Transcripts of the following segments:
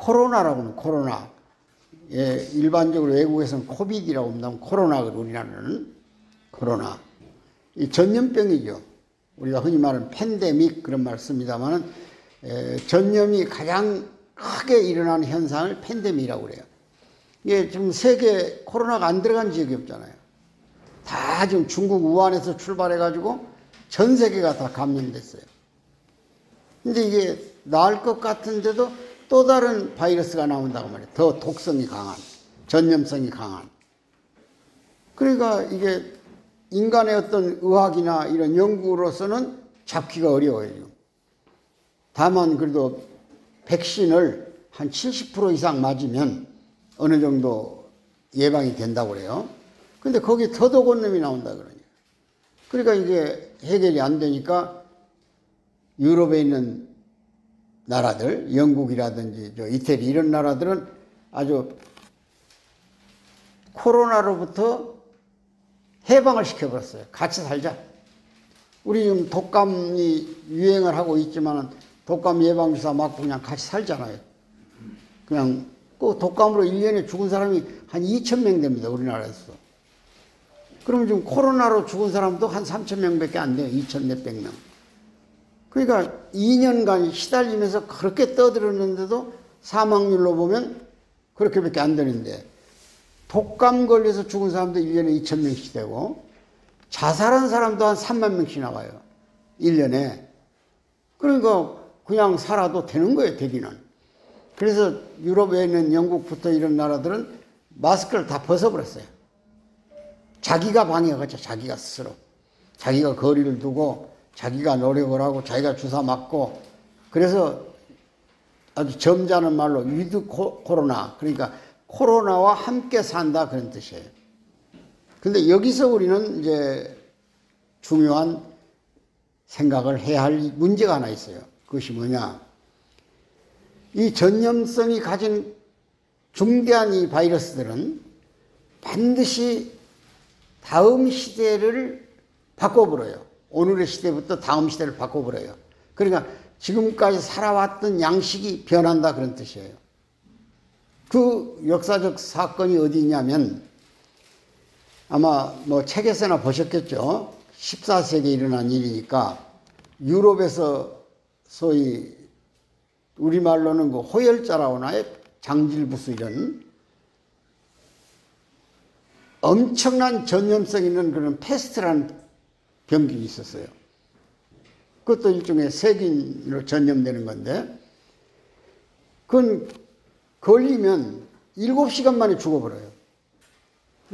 코로나라고 하면 코로나. 예, 일반적으로 외국에서는 코비드라고 한다면 코로나거든, 우리나라는. 코로나. 이 전염병이죠. 우리가 흔히 말하는 팬데믹 그런 말 씁니다만은, 전염이 가장 크게 일어나는 현상을 팬데믹이라고 그래요. 이게 지금 세계 코로나가 안 들어간 지역이 없잖아요. 다 지금 중국 우한에서 출발해가지고 전 세계가 다 감염됐어요. 근데 이게 나을 것 같은데도 또 다른 바이러스가 나온다고 말이에요. 더 독성이 강한, 전염성이 강한. 그러니까 이게 인간의 어떤 의학이나 이런 연구로서는 잡기가 어려워요. 다만 그래도 백신을 한 70% 이상 맞으면 어느 정도 예방이 된다고 그래요. 근데 거기에 더더군 놈이 나온다 그러냐. 그러니까 이게 해결이 안 되니까 유럽에 있는 나라들, 영국이라든지 이태리 이런 나라들은 아주 코로나로부터 해방을 시켜버렸어요. 같이 살자. 우리 지금 독감이 유행을 하고 있지만 독감 예방주사 맞고 그냥 같이 살잖아요. 그냥 그 독감으로 1년에 죽은 사람이 한 2,000명 됩니다. 우리나라에서. 그럼 지금 코로나로 죽은 사람도 한 3,000명밖에 안 돼요. 2,000 몇백 명. 그러니까 2년간 시달리면서 그렇게 떠들었는데도 사망률로 보면 그렇게밖에 안 되는데, 독감 걸려서 죽은 사람도 1년에 2,000명씩 되고 자살한 사람도 한 3만 명씩 나와요. 1년에. 그러니까 그냥 살아도 되는 거예요, 되기는. 그래서 유럽에 있는 영국부터 이런 나라들은 마스크를 다 벗어버렸어요. 자기가 방역하죠. 자기가 스스로. 자기가 거리를 두고 자기가 노력을 하고 자기가 주사 맞고, 그래서 아주 점잖은 말로 위드 코로나, 그러니까 코로나와 함께 산다 그런 뜻이에요. 근데 여기서 우리는 이제 중요한 생각을 해야 할 문제가 하나 있어요. 그것이 뭐냐. 이 전염성이 가진 중대한 이 바이러스들은 반드시 다음 시대를 바꿔버려요. 오늘의 시대부터 다음 시대를 바꿔버려요. 그러니까 지금까지 살아왔던 양식이 변한다 그런 뜻이에요. 그 역사적 사건이 어디 있냐면, 아마 뭐 책에서나 보셨겠죠. 14세기에 일어난 일이니까 유럽에서 소위 우리말로는 그 호열자라고 하나요? 장질부수 이런 엄청난 전염성 있는 그런 패스트라는 병균이 있었어요. 그것도 일종의 세균으로 전염되는 건데, 그건 걸리면 7시간 만에 죽어버려요.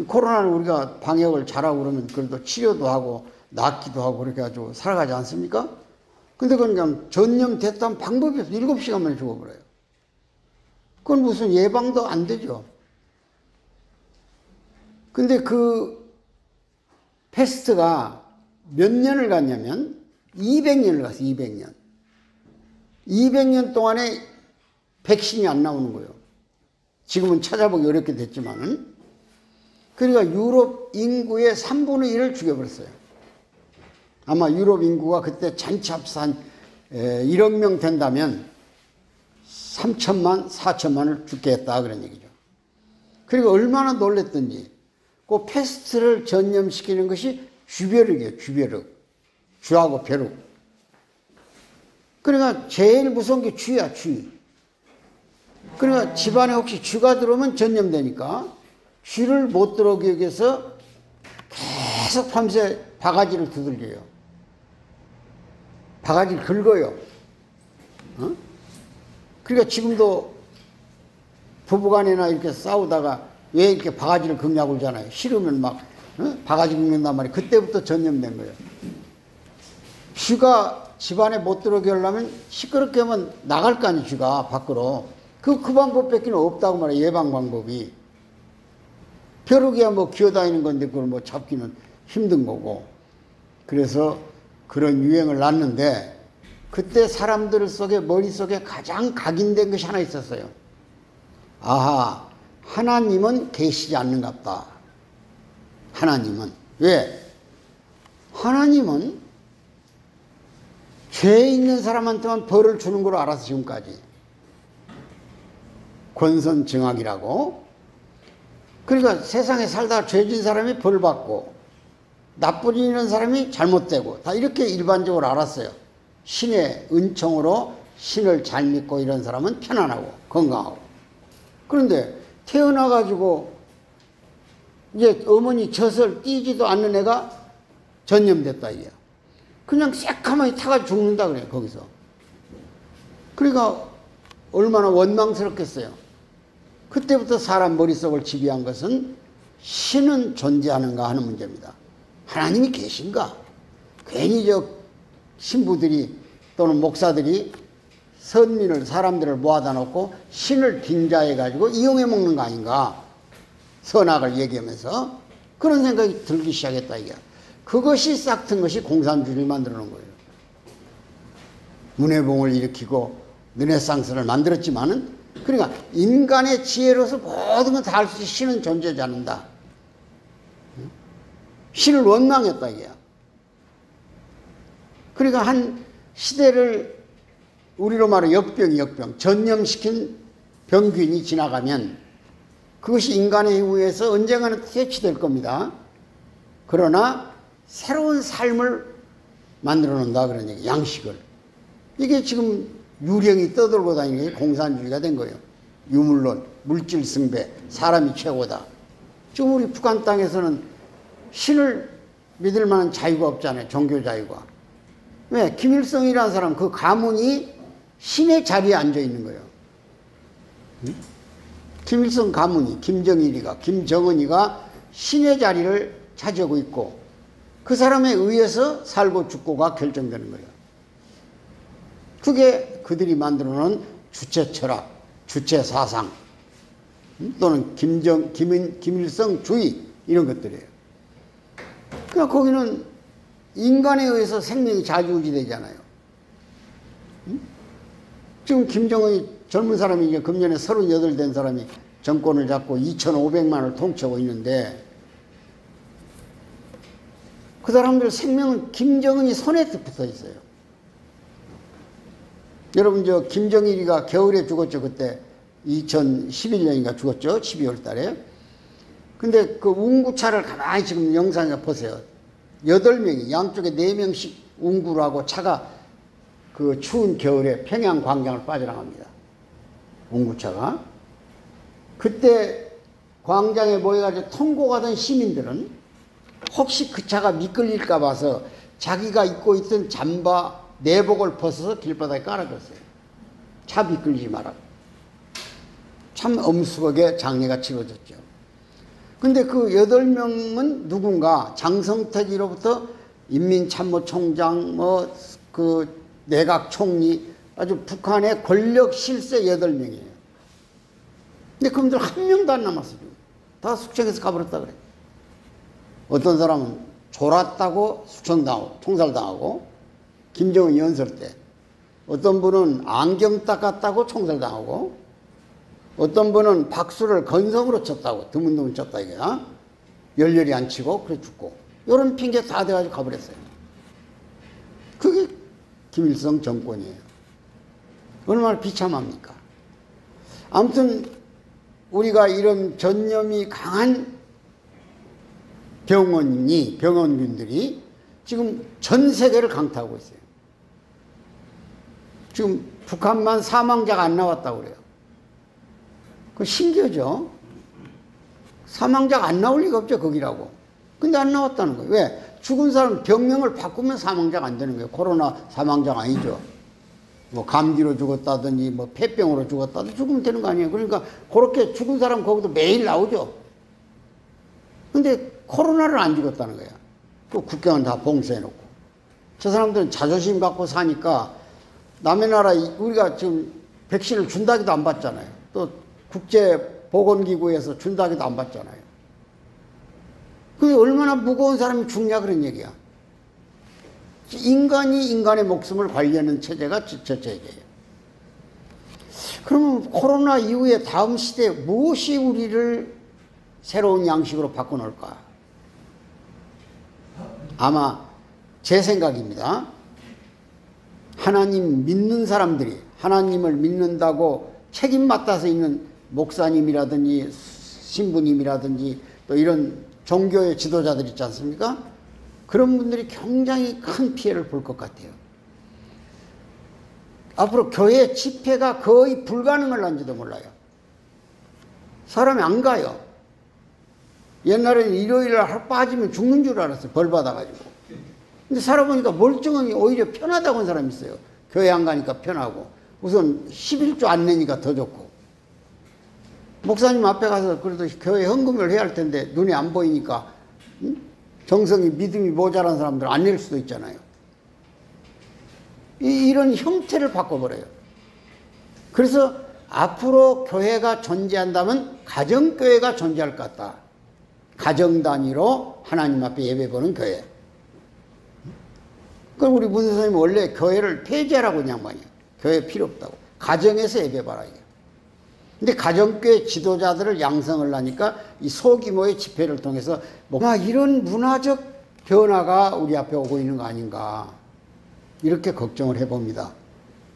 코로나는 우리가 방역을 잘하고 그러면 그래도 치료도 하고 낫기도 하고 그렇게 아주 살아가지 않습니까? 근데 그건 그냥 전염됐다는 방법이 없어. 7시간 만에 죽어버려요. 그건 무슨 예방도 안 되죠. 근데 그 패스트가 몇 년을 갔냐면 200년을 갔어요. 200년. 200년 동안에 백신이 안 나오는 거예요. 지금은 찾아보기 어렵게 됐지만은. 그러니까 유럽 인구의 3분의 1을 죽여버렸어요. 아마 유럽 인구가 그때 전체 합해서 한 1억 명 된다면 3천만, 4천만을 죽게 했다 그런 얘기죠. 그리고 얼마나 놀랬던지 그 패스트를 전염시키는 것이 쥐벼룩이에요. 쥐벼룩. 쥐하고 벼룩. 그러니까 제일 무서운 게 쥐야, 쥐. 그러니까 집안에 혹시 쥐가 들어오면 전염되니까 쥐를 못 들어오기 위해서 계속 밤새 바가지를 두들겨요. 바가지를 긁어요. 어? 그러니까 지금도 부부간이나 이렇게 싸우다가 왜 이렇게 바가지를 긁냐고 그러잖아요. 싫으면 막 바가지 긁는단 말이에요. 그때부터 전염된 거예요. 쥐가 집안에 못 들어오게 하려면 시끄럽게 하면 나갈 거 아니에요. 쥐가 밖으로. 그 방법밖에 없다고 말해요. 예방 방법이. 벼룩이야 뭐 기어다니는 건데 그걸 뭐 잡기는 힘든 거고. 그래서 그런 유행을 놨는데, 그때 사람들 속에 머릿속에 가장 각인된 것이 하나 있었어요. 아하, 하나님은 계시지 않는갑다. 하나님은. 왜? 하나님은 죄 있는 사람한테만 벌을 주는 걸로 알아서 지금까지. 권선징악이라고. 그러니까 세상에 살다 죄진 사람이 벌 받고 나쁜 일 있는 사람이 잘못되고 다 이렇게 일반적으로 알았어요. 신의 은총으로 신을 잘 믿고 이런 사람은 편안하고 건강하고. 그런데 태어나가지고 이제 어머니 젖을 띄지도 않는 애가 전염됐다 이게. 그냥 새카만이 타가 죽는다 그래요 거기서. 그러니까 얼마나 원망스럽겠어요. 그때부터 사람 머릿속을 지배한 것은 신은 존재하는가 하는 문제입니다. 하나님이 계신가? 괜히 저 신부들이 또는 목사들이 선민을 사람들을 모아다 놓고 신을 빙자해가지고 이용해 먹는 거 아닌가? 선악을 얘기하면서 그런 생각이 들기 시작했다 이게. 그것이 싹튼 것이 공산주의를 만들어 놓은 거예요. 문해봉을 일으키고 르네상스를 만들었지만은 그러니까 인간의 지혜로서 모든 건 다 할 수 있지 신은 존재하지 않는다. 신을 원망했다 이게. 그러니까 한 시대를 우리로 말하면 역병 전염시킨 병균이 지나가면 그것이 인간에 의해서 언젠가는 퇴치될 겁니다. 그러나 새로운 삶을 만들어 놓는다 그런 얘기, 양식을. 이게 지금 유령이 떠돌고 다니는 게 공산주의가 된 거예요. 유물론, 물질 승배, 사람이 최고다. 지금 우리 북한 땅에서는 신을 믿을 만한 자유가 없잖아요. 종교 자유가. 왜? 김일성이라는 사람 그 가문이 신의 자리에 앉아 있는 거예요. 응? 김일성 가문이 김정일이가 김정은이가 신의 자리를 차지하고 있고 그 사람에 의해서 살고 죽고가 결정되는 거예요. 그게 그들이 만들어 놓은 주체 철학, 주체 사상 또는 김일성주의 이런 것들이에요. 그러니까 거기는 인간에 의해서 생명이 좌지우지되잖아요. 지금 김정은이 젊은 사람이 이제 금년에 38 된 사람이 정권을 잡고 2,500만을 통치하고 있는데 그 사람들 생명은 김정은이 손에 붙어 있어요. 여러분 저 김정일이가 겨울에 죽었죠. 그때 2011년인가 죽었죠. 12월 달에. 근데 그 운구차를 가만히 지금 영상에 보세요. 8명이 양쪽에 4명씩 운구를 하고 차가 그 추운 겨울에 평양 광장을 빠져나갑니다. 운구차가. 그때 광장에 모여가지고 통곡하던 시민들은 혹시 그 차가 미끌릴까 봐서 자기가 입고 있던 잠바 내복을 벗어서 길바닥에 깔아줬어요. 차 미끌리지 마라. 참 엄숙하게 장례가 치러졌죠. 근데 그 8명은 누군가 장성택이로부터 인민참모총장 그 내각 총리 아주 북한의 권력 실세 8명이에요. 근데 그분들 한 명도 안 남았어요. 다 숙청에서 가버렸다 그래. 어떤 사람은 졸았다고 숙청당하고 총살당하고 김정은 연설 때 어떤 분은 안경 닦았다고 총살당하고 어떤 분은 박수를 건성으로 쳤다고 드문드문 쳤다 이게 열렬히 안 치고 그래 죽고 이런 핑계 다 대가지고 가버렸어요. 그게 김일성 정권이에요. 얼마나 비참합니까? 아무튼 우리가 이런 전염이 강한 병원균들이 지금 전 세계를 강타하고 있어요. 지금 북한만 사망자가 안 나왔다고 그래요. 그 신기하죠? 사망자가 안 나올 리가 없죠, 거기라고. 근데 안 나왔다는 거예요. 왜? 죽은 사람 병명을 바꾸면 사망자가 안 되는 거예요. 코로나 사망자가 아니죠. 뭐 감기로 죽었다든지 뭐 폐병으로 죽었다든지 죽으면 되는 거 아니에요. 그러니까 그렇게 죽은 사람 거기도 매일 나오죠. 근데 코로나를 안 죽었다는 거야. 그 국경은 다 봉쇄해놓고. 저 사람들은 자존심 갖고 사니까 남의 나라 우리가 지금 백신을 준다기도 안 받잖아요. 또 국제보건기구에서 준다기도 안 받잖아요. 그게 얼마나 무거운 사람이 죽냐 그런 얘기야. 인간이 인간의 목숨을 관리하는 체제가 저 체제예요. 그러면 코로나 이후에 다음 시대에 무엇이 우리를 새로운 양식으로 바꿔놓을까? 아마 제 생각입니다. 하나님 믿는 사람들이 하나님을 믿는다고 책임 맡아서 있는 목사님이라든지 신부님이라든지 또 이런 종교의 지도자들 있지 않습니까? 그런 분들이 굉장히 큰 피해를 볼 것 같아요. 앞으로 교회 집회가 거의 불가능을 한지도 몰라요. 사람이 안 가요. 옛날에는 일요일날 빠지면 죽는 줄 알았어요. 벌 받아가지고. 근데 살아보니까 멀쩡하니 오히려 편하다고 하는 사람이 있어요. 교회 안 가니까 편하고. 우선 11조 안 내니까 더 좋고. 목사님 앞에 가서 그래도 교회 헌금을 해야 할 텐데 눈에 안 보이니까 정성이 믿음이 모자란 사람들 안 낼 수도 있잖아요. 이런 형태를 바꿔버려요. 그래서 앞으로 교회가 존재한다면 가정교회가 존재할 것 같다. 가정 단위로 하나님 앞에 예배 보는 교회. 그럼 우리 문선생님이 원래 교회를 폐지하라고 그냥 말이에요. 교회 필요 없다고. 가정에서 예배 봐라 이게. 근데 가정교회 지도자들을 양성을 하니까 이 소규모의 집회를 통해서 뭔가 이런 문화적 변화가 우리 앞에 오고 있는 거 아닌가. 이렇게 걱정을 해봅니다.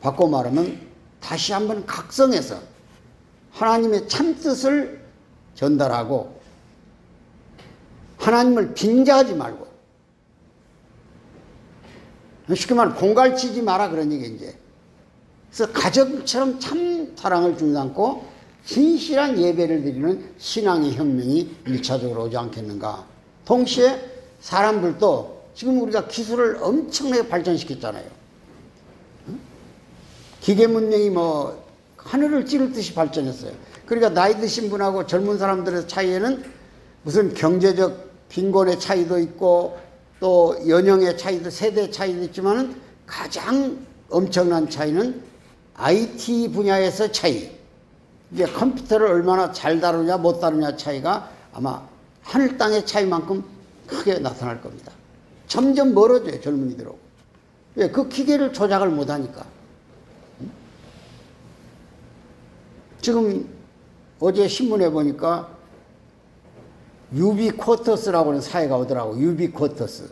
바꿔 말하면 다시 한번 각성해서 하나님의 참뜻을 전달하고 하나님을 빙자하지 말고 쉽게 말하면 공갈치지 마라 그런 얘기 이제. 그래서 가정처럼 참 사랑을 중삼고 진실한 예배를 드리는 신앙의 혁명이 1차적으로 오지 않겠는가. 동시에 사람들도 지금 우리가 기술을 엄청나게 발전시켰잖아요. 기계 문명이 뭐 하늘을 찌를 듯이 발전했어요. 그러니까 나이 드신 분하고 젊은 사람들의 차이에는 무슨 경제적 빈곤의 차이도 있고 또 연령의 차이도 세대 차이도 있지만은 가장 엄청난 차이는 IT 분야에서 차이. 이제 컴퓨터를 얼마나 잘 다루냐 못 다루냐 차이가 아마 하늘 땅의 차이만큼 크게 나타날 겁니다. 점점 멀어져요, 젊은이들하고. 왜? 그 기계를 조작을 못하니까. 지금 어제 신문에 보니까 유비쿼터스라고 하는 사회가 오더라고. 유비쿼터스.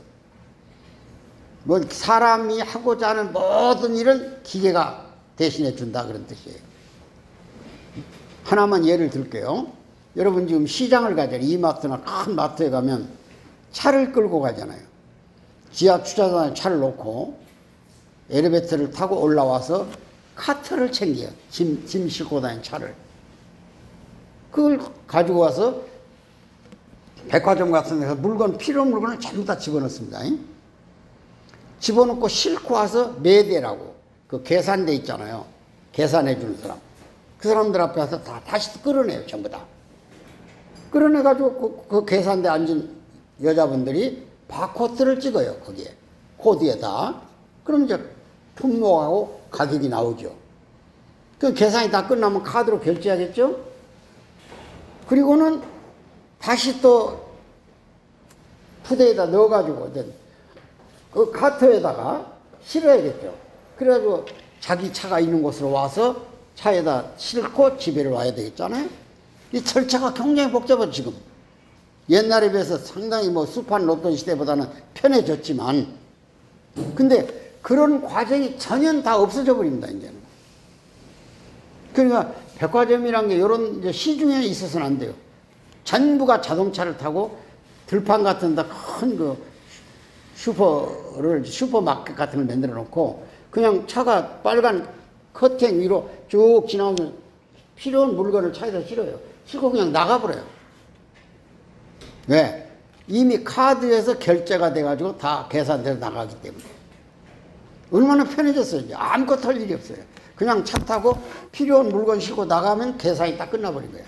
뭐 사람이 하고자 하는 모든 일은 기계가 대신해 준다 그런 뜻이에요. 하나만 예를 들게요. 여러분 지금 시장을 가잖아요. 이마트나 큰 마트에 가면 차를 끌고 가잖아요. 지하 주차장에 차를 놓고 엘리베이터를 타고 올라와서 카트를 챙겨요. 짐 싣고 다니는 차를. 그걸 가지고 와서 백화점 같은 데서 필요한 물건을 전부 다 집어넣습니다. 집어넣고 싣고 와서 매대라고 그 계산대 있잖아요. 계산해 주는 사람. 그 사람들 앞에 와서 다시 끌어내요. 전부 다. 끌어내가지고 그 계산대 앉은 여자분들이 바코드를 찍어요. 거기에. 코드에다. 그럼 이제 품목하고 가격이 나오죠. 그 계산이 다 끝나면 카드로 결제하겠죠? 그리고는 다시 또 푸대에다 넣어가지고 그 카트에다가 실어야겠죠. 그래가지고 자기 차가 있는 곳으로 와서 차에다 싣고 집에를 와야 되겠잖아요. 이 절차가 굉장히 복잡하죠, 지금. 옛날에 비해서 상당히 뭐 수판 놓던 시대보다는 편해졌지만, 근데 그런 과정이 전혀 다 없어져 버립니다, 이제는. 그러니까 백화점이란 게 이런 이제 시중에 있어서는 안 돼요. 전부가 자동차를 타고 들판 같은 데 큰 그 슈퍼마켓 같은 걸 만들어 놓고 그냥 차가 빨간 커튼 위로 쭉 지나오면 필요한 물건을 차에다 실어요. 실고 그냥 나가버려요. 왜? 이미 카드에서 결제가 돼가지고 다 계산대로 나가기 때문에. 얼마나 편해졌어요. 이제 아무것도 할 일이 없어요. 그냥 차 타고 필요한 물건 싣고 나가면 계산이 딱 끝나버린 거예요.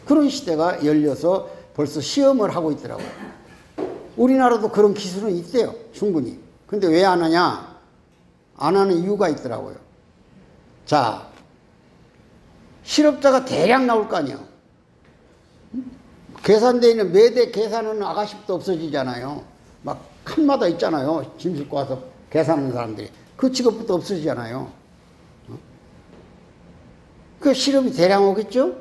그런 시대가 열려서 벌써 시험을 하고 있더라고요. 우리나라도 그런 기술은 있대요. 충분히. 근데 왜 안 하냐? 안 하는 이유가 있더라고요. 자, 실업자가 대량 나올 거 아니에요. 계산대에 있는 매대 계산하는 아가씨도 없어지잖아요. 막 칸마다 있잖아요. 짐 싣고 와서 계산하는 사람들이. 그 직업부터 없어지잖아요. 그 실업이 대량 오겠죠?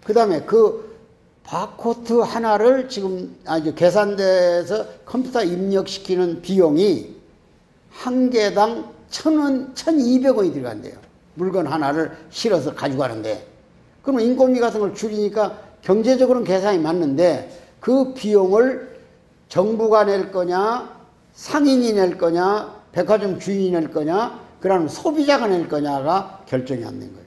그 다음에 그 바코드 하나를 지금 계산대에서 컴퓨터 입력시키는 비용이 한 개당 1,200원이 들어간대요. 물건 하나를 실어서 가져가는데, 그러면 인건비 같은 걸 줄이니까 경제적으로는 계산이 맞는데 그 비용을 정부가 낼 거냐, 상인이 낼 거냐, 백화점 주인이 낼 거냐, 그러면 소비자가 낼 거냐가 결정이 안 된 거예요.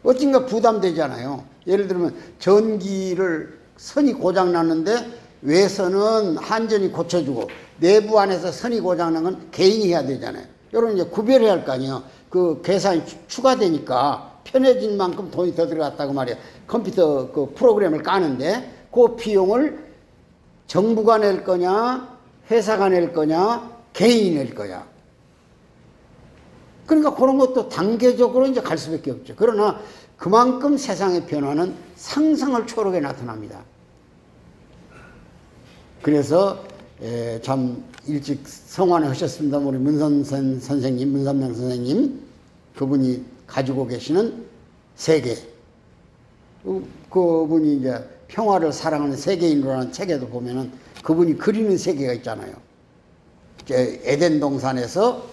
어딘가 부담되잖아요. 예를 들면 전기를 선이 고장 났는데 외선은 한전이 고쳐주고 내부 안에서 선이 고장 난 건 개인이 해야 되잖아요. 이런 이제 구별해야 할 거 아니에요. 그 계산이 추가되니까 편해진 만큼 돈이 더 들어갔다고 말이에요. 컴퓨터 그 프로그램을 까는데 그 비용을 정부가 낼 거냐, 회사가 낼 거냐, 개인이 낼 거냐. 그러니까 그런 것도 단계적으로 이제 갈 수밖에 없죠. 그러나 그만큼 세상의 변화는 상상을 초월하게 나타납니다. 그래서 참 일찍 성환을 하셨습니다. 우리 문선생 선생님, 문삼명 선생님, 그분이 가지고 계시는 세계. 그분이 이제 평화를 사랑하는 세계인으로라는 책에도 보면은 그분이 그리는 세계가 있잖아요. 에덴 동산에서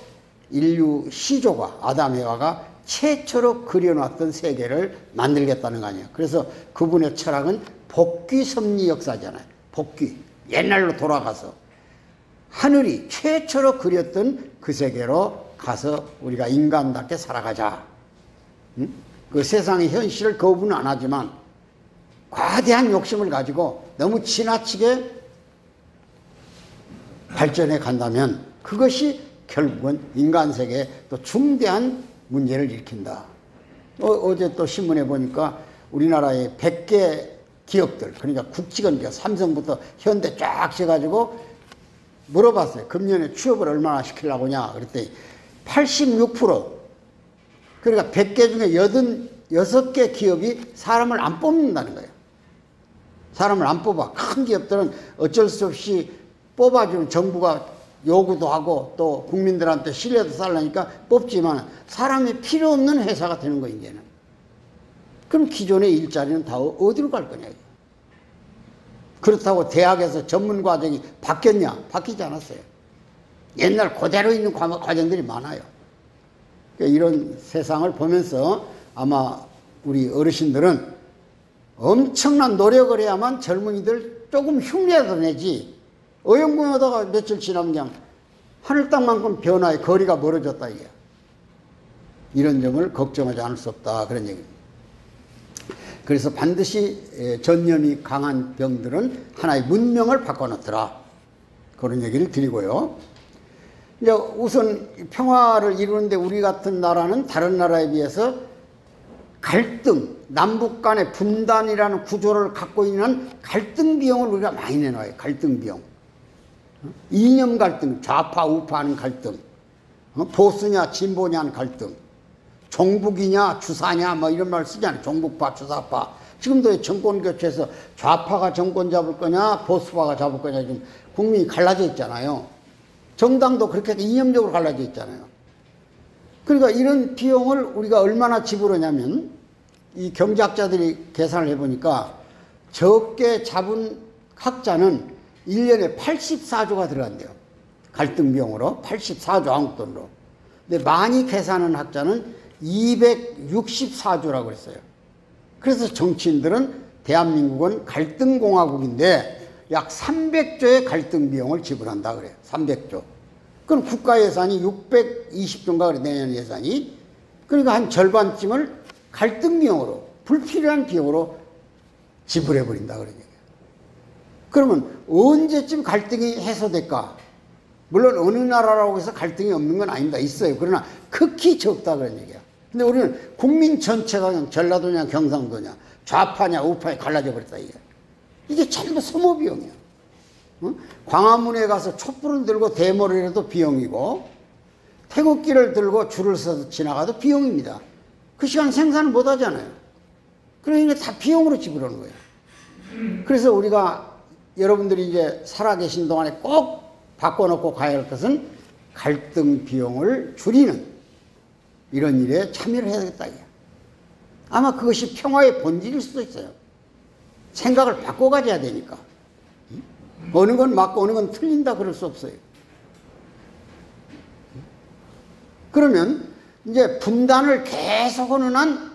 인류 시조가 아담 해와가 최초로 그려놨던 세계를 만들겠다는 거 아니에요. 그래서 그분의 철학은 복귀 섭리 역사잖아요. 복귀. 옛날로 돌아가서 하늘이 최초로 그렸던 그 세계로 가서 우리가 인간답게 살아가자. 응? 그 세상의 현실을 거부는 안 하지만 과대한 욕심을 가지고 너무 지나치게 발전해 간다면 그것이 결국은 인간 세계에 또 중대한 문제를 일으킨다. 어제 또 신문에 보니까 우리나라의 100개 기업들, 그러니까 국직원 기업, 삼성부터 현대 쫙 해가지고 물어봤어요. 금년에 취업을 얼마나 시키려고 하냐. 그랬더니 86%, 그러니까 100개 중에 86개 기업이 사람을 안 뽑는다는 거예요. 사람을 안 뽑아. 큰 기업들은 어쩔 수 없이 뽑아주는 정부가 요구도 하고 또 국민들한테 신뢰도 살라니까 뽑지만 사람이 필요 없는 회사가 되는 거예요, 이제는. 그럼 기존의 일자리는 다 어디로 갈 거냐. 그렇다고 대학에서 전문 과정이 바뀌었냐? 바뀌지 않았어요. 옛날 그대로 있는 과정들이 많아요. 그러니까 이런 세상을 보면서 아마 우리 어르신들은 엄청난 노력을 해야만 젊은이들 조금 흉내라도 내지, 어영부영하다가 며칠 지나면 그냥 하늘 땅만큼 변화의 거리가 멀어졌다 이게. 이런 점을 걱정하지 않을 수 없다, 그런 얘기입니다. 그래서 반드시 전염이 강한 병들은 하나의 문명을 바꿔놓더라, 그런 얘기를 드리고요. 이제 우선 평화를 이루는데 우리 같은 나라는 다른 나라에 비해서 갈등, 남북 간의 분단이라는 구조를 갖고 있는 갈등 비용을 우리가 많이 내놔요. 갈등 비용. 이념 갈등, 좌파 우파하는 갈등, 보수냐 진보냐 갈등, 종북이냐 주사냐 뭐 이런 말 쓰잖아요. 종북파 주사파. 지금도 정권 교체해서 좌파가 정권 잡을 거냐 보수파가 잡을 거냐 지금 국민이 갈라져 있잖아요. 정당도 그렇게 이념적으로 갈라져 있잖아요. 그러니까 이런 비용을 우리가 얼마나 지불하냐면 이 경제학자들이 계산을 해보니까 적게 잡은 학자는 1년에 84조가 들어간대요. 갈등 비용으로 84조 한국 돈으로. 근데 많이 계산한 학자는 264조라고 그랬어요. 그래서 정치인들은 대한민국은 갈등공화국인데 약 300조의 갈등 비용을 지불한다 그래요. 300조. 그럼 국가 예산이 620조인가 그래, 내년 예산이. 그러니까 한 절반쯤을 갈등 비용으로, 불필요한 비용으로 지불해 버린다 그런 얘기예요. 그러면 언제쯤 갈등이 해소될까? 물론 어느 나라라고 해서 갈등이 없는 건 아닙니다. 있어요. 그러나 극히 적다 그런 얘기야. 근데 우리는 국민 전체가 그냥 전라도냐 경상도냐 좌파냐 우파에 갈라져 버렸다 이게. 이게 전부 소모 비용이야. 어? 광화문에 가서 촛불을 들고 대모를 해도 비용이고 태극기를 들고 줄을 서서 지나가도 비용입니다. 그 시간 생산을 못 하잖아요. 그러니까 다 비용으로 지불하는 거예요. 그래서 우리가 여러분들이 이제 살아계신 동안에 꼭 바꿔놓고 가야 할 것은 갈등 비용을 줄이는 이런 일에 참여를 해야 되겠다. 아마 그것이 평화의 본질일 수도 있어요. 생각을 바꿔 가져야 되니까. 어느 건 맞고 어느 건 틀린다 그럴 수 없어요. 그러면 이제 분단을 계속 하는 한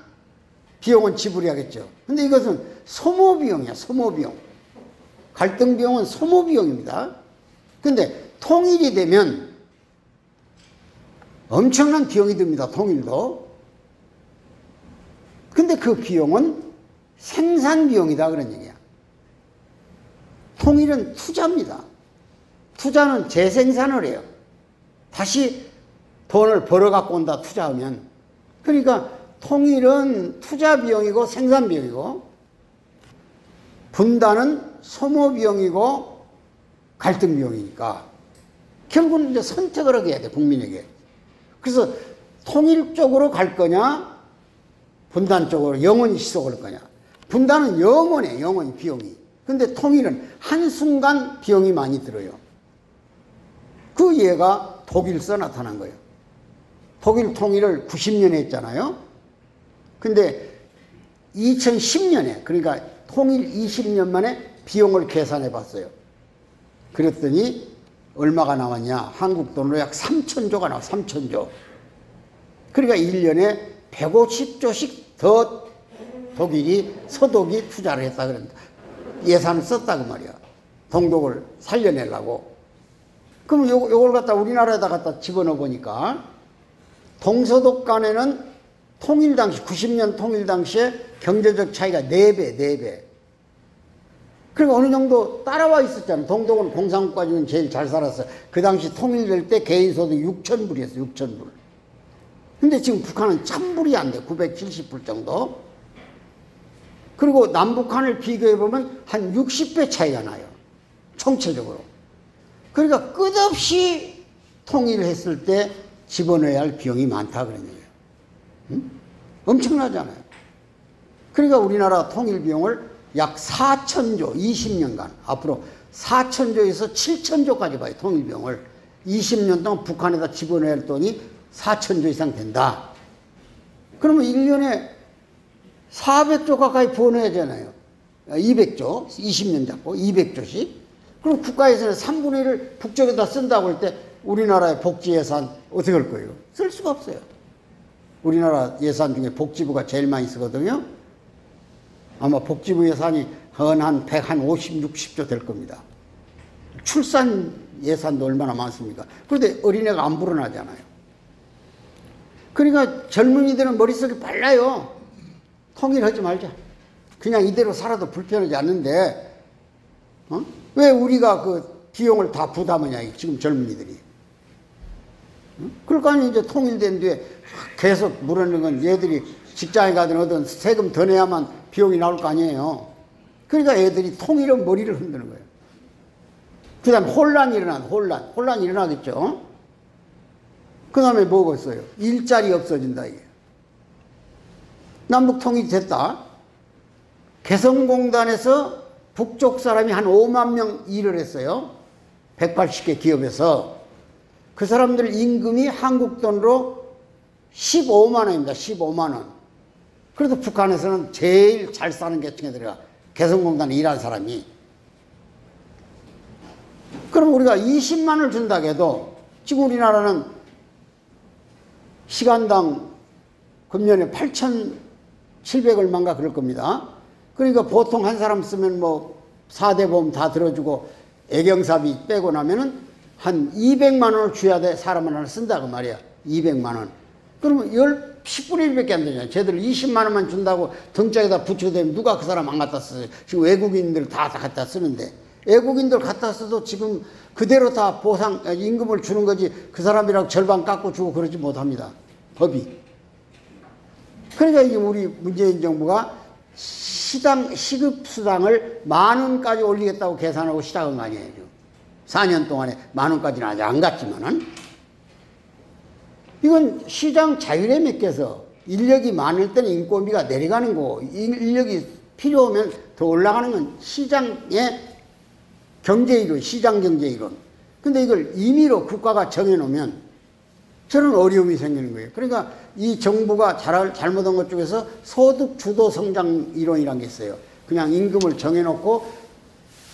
비용은 지불해야겠죠. 근데 이것은 소모비용이야, 소모비용. 갈등비용은 소모비용입니다. 근데 통일이 되면 엄청난 비용이 듭니다, 통일도. 근데 그 비용은 생산비용이다, 그런 얘기야. 통일은 투자입니다. 투자는 재생산을 해요. 다시 돈을 벌어 갖고 온다, 투자하면. 그러니까 통일은 투자 비용이고 생산 비용이고, 분단은 소모 비용이고 갈등 비용이니까 결국은 이제 선택을 하게 해야 돼, 국민에게. 그래서 통일 쪽으로 갈 거냐, 분단 쪽으로 영원히 지속할 거냐. 분단은 영원해, 영원히 비용이. 근데 통일은 한순간 비용이 많이 들어요. 그 예가 독일서 나타난 거예요. 독일 통일을 90년에 했잖아요. 근데 2010년에, 그러니까 통일 20년 만에 비용을 계산해 봤어요. 그랬더니 얼마가 나왔냐. 한국 돈으로 약 3천조가 나와, 3천조. 그러니까 1년에 150조씩 더 독일이, 서독이 투자를 했다 그런다. 예산을 썼다 그 말이야. 동독을 살려내려고. 그럼 요걸 갖다 우리나라에다 갖다 집어넣어 보니까 동서독 간에는 통일 당시, 90년 통일 당시에 경제적 차이가 4배, 4배. 그러니까 어느 정도 따라와 있었잖아. 동독은 공산국가 중에 제일 잘 살았어. 그 당시 통일될 때 개인소득 6,000불이었어, 6,000불. 근데 지금 북한은 1,000불이 안 돼. 970불 정도. 그리고 남북한을 비교해보면 한 60배 차이가 나요. 총체적으로. 그러니까 끝없이 통일했을 때 집어넣어야 할 비용이 많다 그런 얘기예요. 응? 엄청나잖아요. 그러니까 우리나라 통일 비용을 약 4천조, 20년간 앞으로 4천조에서 7천조까지 봐요. 통일 비용을 20년 동안 북한에다 집어넣어야 할 돈이 4천조 이상 된다. 그러면 1년에 400조 가까이 버넣어야 되잖아요. 200조, 20년 잡고 200조씩. 그럼 국가 예산의 3분의 1을 북쪽에다 쓴다고 할 때 우리나라의 복지 예산 어떻게 할 거예요? 쓸 수가 없어요. 우리나라 예산 중에 복지부가 제일 많이 쓰거든요. 아마 복지부 예산이 한 150, 60조 될 겁니다. 출산 예산도 얼마나 많습니까? 그런데 어린애가 안 불어나잖아요. 그러니까 젊은이들은 머릿속이 빨라요. 통일하지 말자. 그냥 이대로 살아도 불편하지 않는데, 왜 우리가 그 비용을 다 부담하냐, 지금 젊은이들이. 그러니까 이제 통일된 뒤에 계속 물어내는 건 얘들이 직장에 가든 어떤 세금 더 내야만 비용이 나올 거 아니에요. 그러니까 애들이 통일은 머리를 흔드는 거예요. 그 다음에 혼란이 일어나겠죠. 그 다음에 뭐가 있어요? 일자리 없어진다, 이게. 남북 통일이 됐다. 개성공단에서 북쪽 사람이 한 5만 명 일을 했어요. 180개 기업에서. 그 사람들 임금이 한국 돈으로 15만 원입니다. 15만 원. 그래도 북한에서는 제일 잘 사는 계층에 들어가. 개성공단에 일한 사람이. 그럼 우리가 20만 원을 준다고 해도 지금 우리나라는 시간당 금년에 8,700 얼마인가 그럴 겁니다. 그러니까 보통 한 사람 쓰면 뭐 4대 보험 다 들어주고 애경사비 빼고 나면은 한 200만 원을 줘야 돼. 사람 하나 쓴다고 말이야. 200만 원. 그러면 10분의 1밖에 안 되잖아요. 쟤들 20만 원만 준다고 등짝에다 붙이게 되면 누가 그 사람 안 갖다 써요. 지금 외국인들 다 갖다 쓰는데. 외국인들 갖다 써도 지금 그대로 다 보상, 임금을 주는 거지 그 사람이랑 절반 깎고 주고 그러지 못합니다. 법이. 그러니까 이제 우리 문재인 정부가 시급수당을 10,000원까지 올리겠다고 계산하고 시작한 거 아니에요. 4년 동안에 10,000원까지는 아직 안 갔지만은. 이건 시장 자율에 맡겨서 인력이 많을 때는 인건비가 내려가는 거고, 인력이 필요하면 더 올라가는 건 시장의 경제이론, 시장 경제이론. 근데 이걸 임의로 국가가 정해놓으면 저런 어려움이 생기는 거예요. 그러니까 이 정부가 잘못한 것 중에서 소득 주도 성장 이론이라는 게 있어요. 그냥 임금을 정해놓고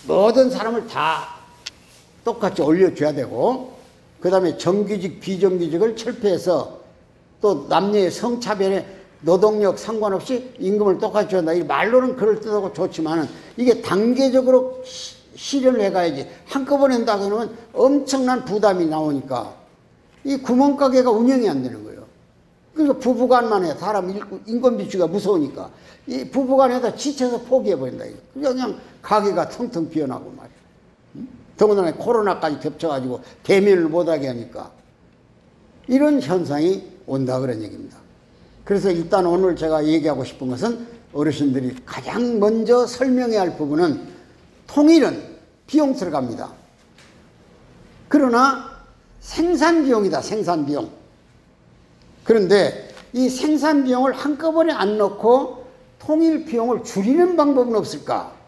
모든 사람을 다 똑같이 올려줘야 되고, 그 다음에 정규직, 비정규직을 철폐해서 또 남녀의 성차별에 노동력 상관없이 임금을 똑같이 준다. 이 말로는 그럴듯하고 좋지만은 이게 단계적으로 실현을 해가야지. 한꺼번에 한다고 하면 엄청난 부담이 나오니까 이 구멍가게가 운영이 안 되는 거예요. 그러니까 부부간만 해. 사람 인건 비추기가 무서우니까. 이 부부간에다 지쳐서 포기해버린다. 그냥 가게가 텅텅 비어나고 말이야. 더군다나 코로나까지 겹쳐가지고 대면을 못하게 하니까 이런 현상이 온다 그런 얘기입니다. 그래서 일단 오늘 제가 얘기하고 싶은 것은 어르신들이 가장 먼저 설명해야 할 부분은 통일은 비용 들어갑니다. 그러나 생산비용이다. 생산비용. 그런데 이 생산비용을 한꺼번에 안 넣고 통일 비용을 줄이는 방법은 없을까?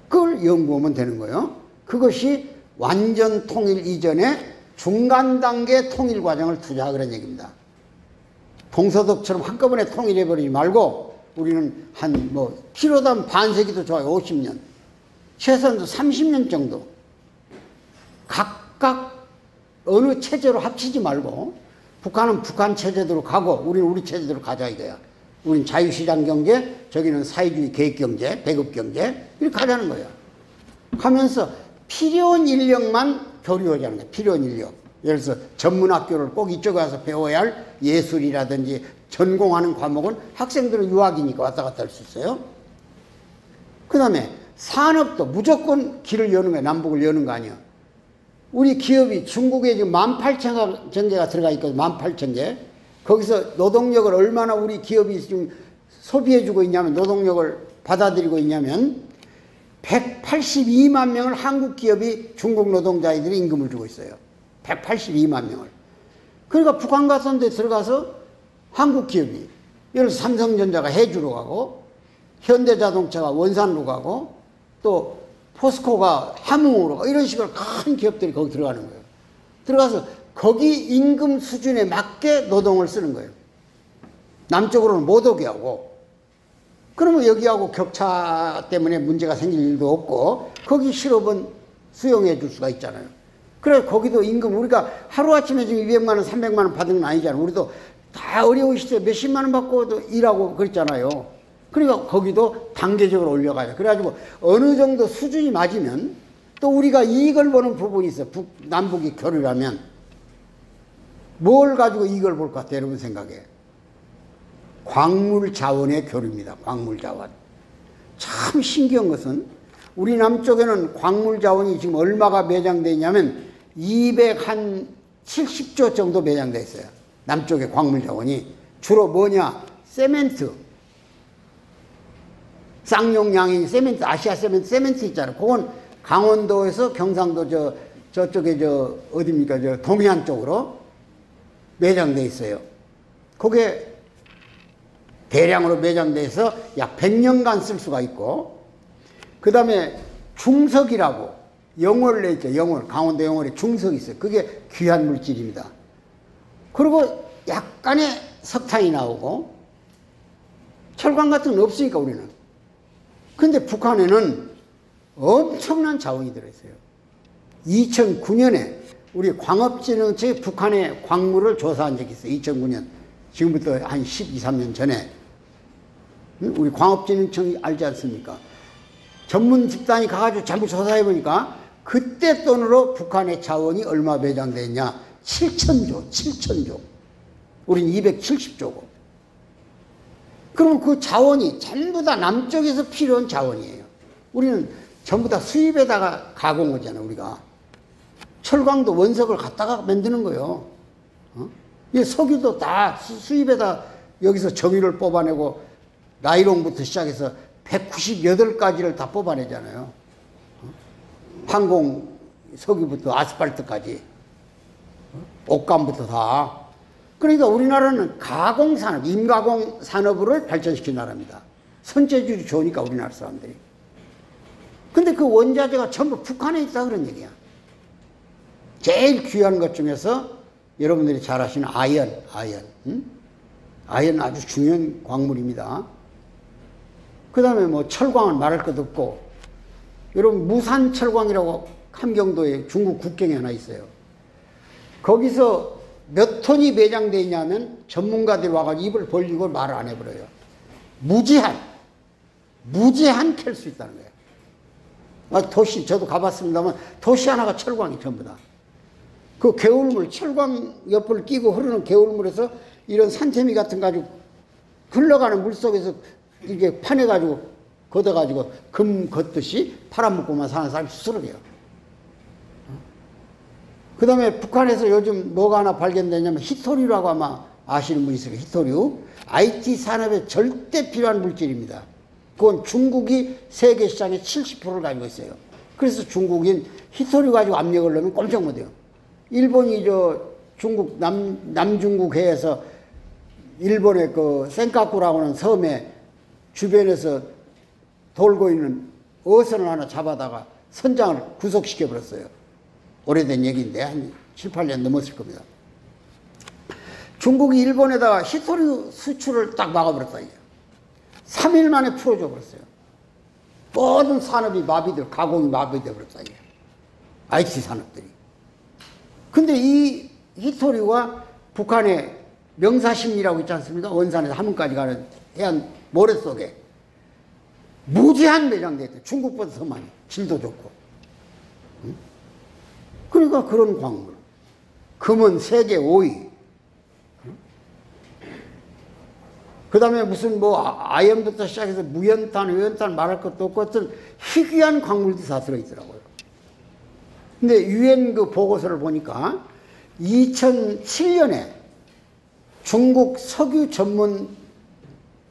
그걸 연구하면 되는 거예요. 그것이 완전 통일 이전에 중간 단계 통일 과정을 투자하라 그런 얘기입니다. 동서독처럼 한꺼번에 통일해버리지 말고 우리는 한 필요하다면 반세기도 좋아요. 50년. 최소한도 30년 정도. 각각 어느 체제로 합치지 말고 북한은 북한 체제대로 가고 우리는 우리 체제대로 가자 이거야. 우린 자유시장 경제, 저기는 사회주의 계획경제, 배급경제 이렇게 가자는 거예요. 하면서 필요한 인력만 교류하자는 거예요. 필요한 인력. 예를 들어서 전문학교를 꼭 이쪽에 와서 배워야 할 예술이라든지 전공하는 과목은 학생들은 유학이니까 왔다 갔다 할 수 있어요. 그 다음에 산업도 무조건 길을 여는 거예요. 남북을 여는 거 아니야. 우리 기업이 중국에 지금 18,000개가 들어가 있거든요. 18,000개. 거기서 노동력을 얼마나 우리 기업이 지금 소비해주고 있냐면, 노동력을 받아들이고 있냐면 182만 명을 한국 기업이 중국 노동자들이 임금을 주고 있어요. 182만 명을. 그러니까 북한 같은 데 들어가서 한국 기업이, 예를 들어서 삼성전자가 해주로 가고, 현대자동차가 원산으로 가고, 또 포스코가 함흥으로 가고, 이런 식으로 큰 기업들이 거기 들어가는 거예요. 들어가서 거기 임금 수준에 맞게 노동을 쓰는 거예요. 남쪽으로는 못 오게 하고. 그러면 여기하고 격차 때문에 문제가 생길 일도 없고 거기 실업은 수용해 줄 수가 있잖아요. 그래서 거기도 임금, 우리가 하루아침에 지금 200만 원, 300만 원 받은 건 아니잖아요. 우리도 다 어려운 시대에 몇십만 원 받고도 일하고 그랬잖아요. 그러니까 거기도 단계적으로 올려가요. 그래가지고 어느 정도 수준이 맞으면 또 우리가 이익을 보는 부분이 있어요. 남북이 교류라면. 뭘 가지고 이익을 볼 것 같아요, 여러분 생각에? 광물 자원의 교류입니다. 광물 자원. 참 신기한 것은 우리 남쪽에는 광물 자원이 지금 얼마가 매장되어 있냐면 270조 정도 매장되어 있어요. 남쪽의 광물 자원이. 주로 뭐냐? 세멘트. 쌍용양이 세멘트, 아시아 세멘트, 세멘트 있잖아요. 그건 강원도에서 경상도 저쪽에 어디입니까? 동해안 쪽으로 매장되어 있어요. 그게 대량으로 매장돼서 약 100년간 쓸 수가 있고, 그 다음에 중석이라고, 영월에 있죠. 영월, 강원도 영월에 중석이 있어요. 그게 귀한 물질입니다. 그리고 약간의 석탄이 나오고, 철강 같은 건 없으니까 우리는. 근데 북한에는 엄청난 자원이 들어있어요. 2009년에 우리 광업진흥청이 북한의 광물을 조사한 적이 있어요. 2009년. 지금부터 한 12, 13년 전에. 우리 광업진흥청이 알지 않습니까? 전문 집단이 가가지고 전부 조사해보니까 그때 돈으로 북한의 자원이 얼마 매장되어 있냐? 7천조, 7천조. 우린 270조고. 그럼 그 자원이 전부 다 남쪽에서 필요한 자원이에요. 우리는 전부 다 수입에다가 가공하잖아요, 우리가. 철광도 원석을 갖다가 만드는 거예요. 이 석유도 다 수입에다 여기서 정유를 뽑아내고 나이롱부터 시작해서 198가지를 다 뽑아내잖아요. 항공 석유부터 아스팔트까지. 옷감부터 다. 그러니까 우리나라는 가공산업, 임가공 산업을 발전시킨 나라입니다. 선제질이 좋으니까 우리나라 사람들이. 근데 그 원자재가 전부 북한에 있다 그런 얘기야. 제일 귀한 것 중에서 여러분들이 잘 아시는 아연. 아연 아주 중요한 광물입니다. 그 다음에 뭐 철광은 말할 것 없고, 여러분 무산철광이라고 함경도에 중국 국경에 하나 있어요. 거기서 몇 톤이 매장되어 있냐면 전문가들이 와가지고 입을 벌리고 말을 안 해버려요. 무제한 캘 수 있다는 거예요. 도시, 저도 가봤습니다만 도시 하나가 철광이 전부 다. 그 개울물, 철광 옆을 끼고 흐르는 개울물에서 이런 산채미 같은 거 가지고 흘러가는 물 속에서 이게 파내가지고 걷어가지고 금 걷듯이 팔아먹고만 사는 사람이 수두룩해요. 그 다음에 북한에서 요즘 뭐가 하나 발견되냐면 히토류라고 아마 아시는 분이 있어요. 히토류. IT 산업에 절대 필요한 물질입니다. 그건 중국이 세계 시장의 70%를 가지고 있어요. 그래서 중국인 히토류 가지고 압력을 넣으면 꼼짝 못해요. 일본이 중국 남중국 해에서 일본의 그 센카쿠라고 하는 섬에 주변에서 돌고 있는 어선을 하나 잡아다가 선장을 구속시켜 버렸어요. 오래된 얘기인데 한 7, 8년 넘었을 겁니다. 중국이 일본에다가 히토류 수출을 딱 막아버렸다 이게. 3일 만에 풀어줘 버렸어요. 모든 산업이 마비돼, 가공이 마비돼 버렸다 이게. IT 산업들이. 근데 이 히토류가 북한의 명사심리라고 있지 않습니까? 원산에서 함흥까지 가는 해안 모래 속에 무제한 매장돼 있대. 중국보다 더 많이. 질도 좋고. 응? 그러니까 그런 광물. 금은 세계 5위. 응? 그 다음에 무슨 아연부터 시작해서 무연탄, 외연탄 말할 것도 없고 어떤 희귀한 광물도 다 들어있더라고요. 근데 유엔 그 보고서를 보니까 2007년에 중국 석유 전문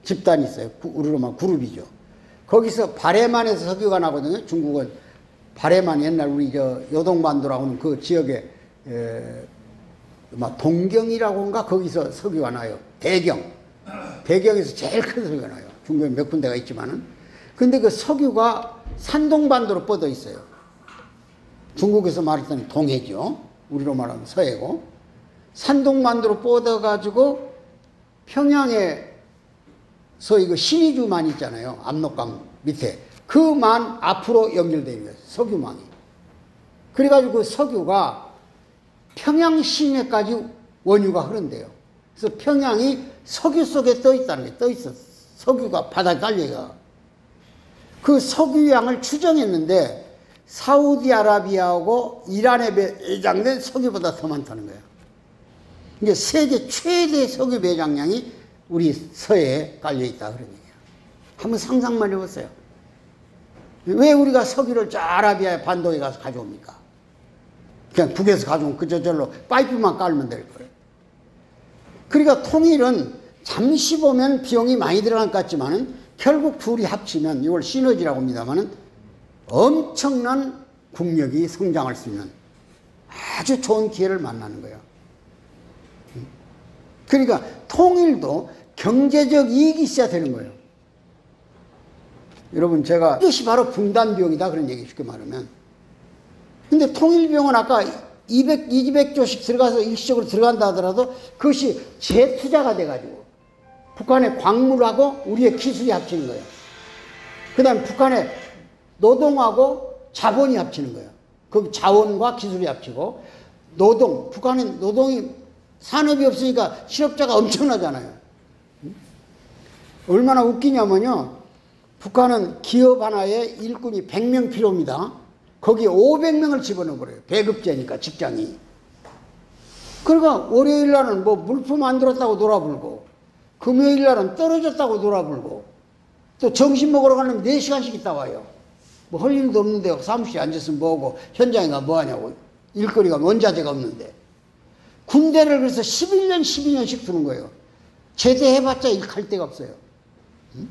집단이 있어요. 우리로 말하면 그룹이죠. 거기서 바레만에서 석유가 나거든요. 중국은 바레만 옛날 우리 요동반도라고 하는 그 지역에 동경이라고인가 거기서 석유가 나요. 대경에서 제일 큰 석유가 나요. 중국에 몇 군데가 있지만은. 근데 그 석유가 산동반도로 뻗어 있어요. 중국에서 말했던 동해죠. 우리로 말하면 서해고. 산동반도로 뻗어가지고 평양에 이거 신의주만 있잖아요. 압록강 밑에. 그만 앞으로 연결되어 있는 거예요. 석유망이. 그래가지고 그 석유가 평양 시내까지 원유가 흐른대요. 그래서 평양이 석유 속에 떠 있다는 게 떠 있어. 석유가 바닥에 깔려가. 그 석유량을 추정했는데 사우디아라비아하고 이란에 매장된 석유보다 더 많다는 거예요. 이게 세계 최대 석유 매장량이 우리 서해에 깔려있다 그런 얘기예요. 한번 상상만 해보세요. 왜 우리가 석유를 저 아라비아 반도에 가서 가져옵니까? 그냥 북에서 가져오면 저절로 파이프만 깔면 될 거예요. 그러니까 통일은 잠시 보면 비용이 많이 들어갈 것 같지만은 결국 둘이 합치면 이걸 시너지라고 합니다만은 엄청난 국력이 성장할 수 있는 아주 좋은 기회를 만나는 거예요. 그러니까 통일도 경제적 이익이 있어야 되는 거예요. 여러분 제가 이것이 바로 분단비용이다 그런 얘기 쉽게 말하면. 근데 통일비용은 아까 200조씩 들어가서 일시적으로 들어간다 하더라도 그것이 재투자가 돼가지고 북한의 광물하고 우리의 기술이 합치는 거예요. 그 다음에 북한의 노동하고 자본이 합치는 거예요. 그 자원과 기술이 합치고 북한의 노동이 산업이 없으니까 실업자가 엄청나잖아요. 얼마나 웃기냐면요. 북한은 기업 하나에 일꾼이 100명 필요합니다. 거기에 500명을 집어넣어버려요. 배급제니까 직장이. 그러니까 월요일 날은 물품 안 들었다고 놀아불고 금요일 날은 떨어졌다고 놀아불고 또 점심 먹으러 가려면 4시간씩 있다 와요. 할 일도 없는데 사무실에 앉았으면 뭐하고 현장에 가 뭐하냐고. 일거리가 원자재가 없는데. 군대를 그래서 11년 12년씩 두는 거예요. 제대해봤자 일할 데가 없어요. 응?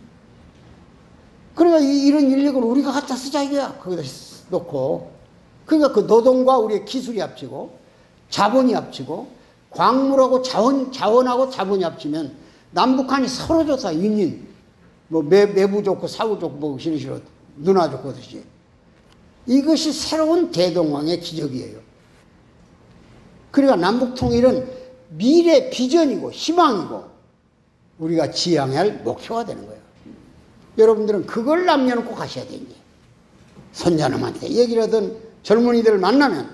그러니까 이런 인력을 우리가 갖다 쓰자 이거야. 거기다 놓고. 그러니까 그 노동과 우리의 기술이 합치고 자본이 합치고 광물하고 자원하고 자본이 합치면 남북한이 서로 좋다. 윈윈. 매부 좋고 사부 좋고 싫어 누나 좋고 그러듯이. 이것이 새로운 대동강의 기적이에요. 그러니까 남북통일은 미래 비전이고 희망이고 우리가 지향할 목표가 되는 거예요. 여러분들은 그걸 남겨놓고 가셔야 되니. 손자놈한테 얘기를 하든 젊은이들을 만나면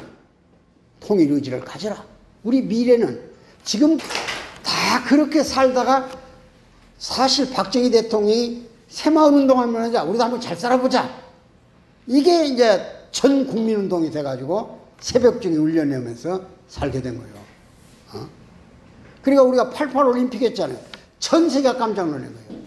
통일 의지를 가져라. 우리 미래는 지금 다 그렇게 살다가 사실 박정희 대통령이 새마을운동 한번 하자. 우리도 한번 잘 살아보자. 이게 이제 전 국민운동이 돼가지고 새벽중에 울려내면서 살게 된 거예요. 그러니까 우리가 88 올림픽 했잖아요. 전 세계가 깜짝 놀란 거예요.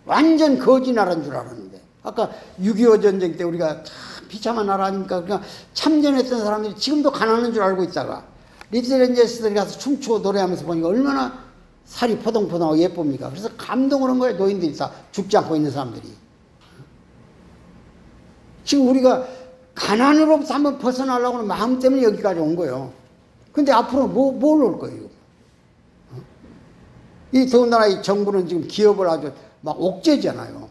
완전 거지 나라인 줄 알았는데. 아까 6.25 전쟁 때 우리가 참 비참한 나라 아닙니까? 그러니까 참전했던 사람들이 지금도 가난한 줄 알고 있다가 리틀렌저스들이 가서 춤추고 노래하면서 보니까 얼마나 살이 포동포동하고 예쁩니까? 그래서 감동을 한 거예요. 노인들이 다 죽지 않고 있는 사람들이. 지금 우리가 가난으로부터 한번 벗어나려고 하는 마음 때문에 여기까지 온 거예요. 근데 앞으로 뭘 올 거예요? 이 더군다나 이 정부는 지금 기업을 아주 막 옥죄잖아요.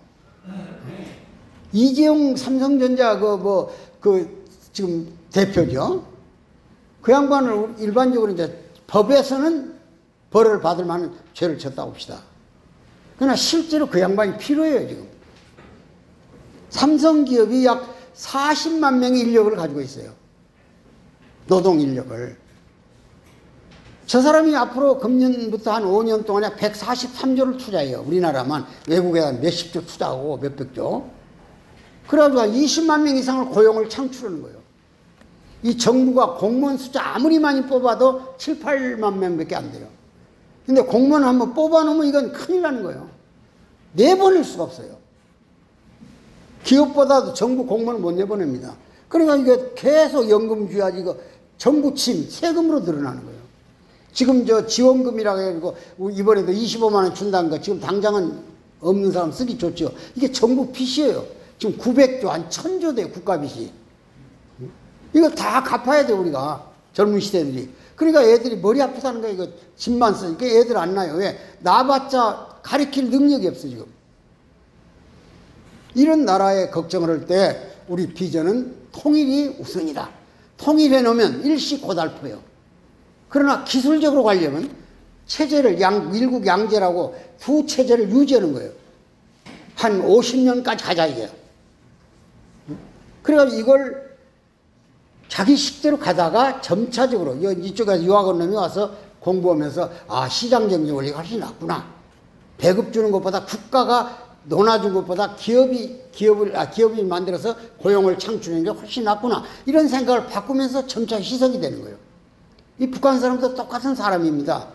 이재용 삼성전자 지금 대표죠. 그 양반을 일반적으로 이제 법에서는 벌을 받을 만한 죄를 졌다고 봅시다. 그러나 실제로 그 양반이 필요해요, 지금. 삼성기업이 약 40만 명의 인력을 가지고 있어요. 노동 인력을. 저 사람이 앞으로 금년부터 한 5년 동안에 143조를 투자해요. 우리나라만 외국에다 몇십조 투자하고 몇백조. 그래가지고 한 20만 명 이상을 고용을 창출하는 거예요. 이 정부가 공무원 숫자 아무리 많이 뽑아도 7, 8만 명밖에 안 돼요. 근데 공무원 한번 뽑아놓으면 이건 큰일 나는 거예요. 내보낼 수가 없어요. 기업보다도 정부 공무원을 못 내보냅니다. 그러니까 이게 계속 연금 줘야지 이거 정부 침, 세금으로 늘어나는 거예요. 지금 저 지원금이라고 해가지고 이번에도 25만 원 준다는 거 지금 당장은 없는 사람 쓰기 좋죠. 이게 정부 빚이에요. 지금 900조, 한 1000조 돼요, 국가 빚이. 이거 다 갚아야 돼, 우리가. 젊은 시대들이. 그러니까 애들이 머리 아프다는 거야, 이거 집만 쓰니까 애들 안 나요. 왜? 나봤자 가르칠 능력이 없어, 지금. 이런 나라에 걱정을 할 때 우리 비전은 통일이 우선이다. 통일해 놓으면 일시 고달퍼요. 그러나 기술적으로 가려면 체제를 일국양제라고 두 체제를 유지하는 거예요. 한 50년까지 가자 이게요. 그래가지고 이걸 자기 식대로 가다가 점차적으로 이쪽에서 유학 온 놈이 와서 공부하면서 아 시장경제 원리가 훨씬 낫구나. 배급 주는 것보다 국가가 논아준 것보다 기업이 만들어서 고용을 창출하는 게 훨씬 낫구나. 이런 생각을 바꾸면서 점차 희석이 되는 거예요. 이 북한 사람도 똑같은 사람입니다.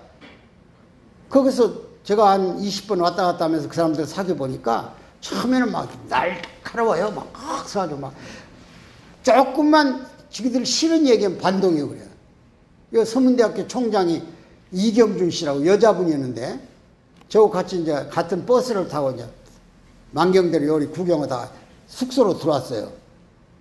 거기서 제가 한 20번 왔다 갔다 하면서 그 사람들 사귀어 보니까 처음에는 막 날카로워요. 막 서가지고 막 조금만 지기들 싫은 얘기하면 반동이고 그래요. 이 서문대학교 총장이 이경준 씨라고 여자분이었는데 저하고 같이 이제 같은 버스를 타고 이제 만경대로 요리 구경하다가 숙소로 들어왔어요.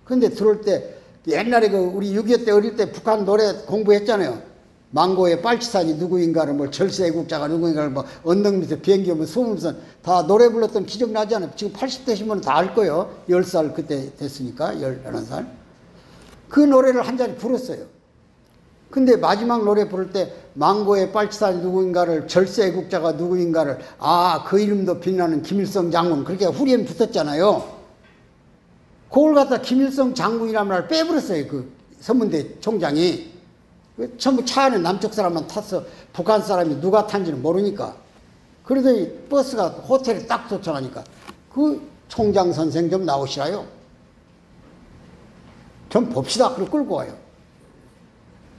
근데 들어올 때 옛날에 우리 6.25 때 어릴 때 북한 노래 공부했잖아요. 망고의 빨치산이 누구인가를 뭐 절세 애국자가 누구인가를 뭐 언덕 밑에 비행기 오면 소문선 다 노래 불렀던 기억 나지 않아요? 지금 80대시면 다 알 거예요. 10살 그때 됐으니까 11살. 그 노래를 한 자리 불렀어요. 근데 마지막 노래 부를 때 망고의 빨치산이 누구인가를 절세 애국자가 누구인가를 그 이름도 빛나는 김일성 장군 그렇게 후렴 붙었잖아요. 그걸 갖다 김일성 장군이라는 말을 빼버렸어요. 그 서문대 총장이. 전부 차 안에 남쪽 사람만 탔어. 북한 사람이 누가 탄지는 모르니까. 그러더니 버스가 호텔에 딱 도착하니까 그 총장 선생 좀 나오시라요. 좀 봅시다. 그리고 끌고 와요.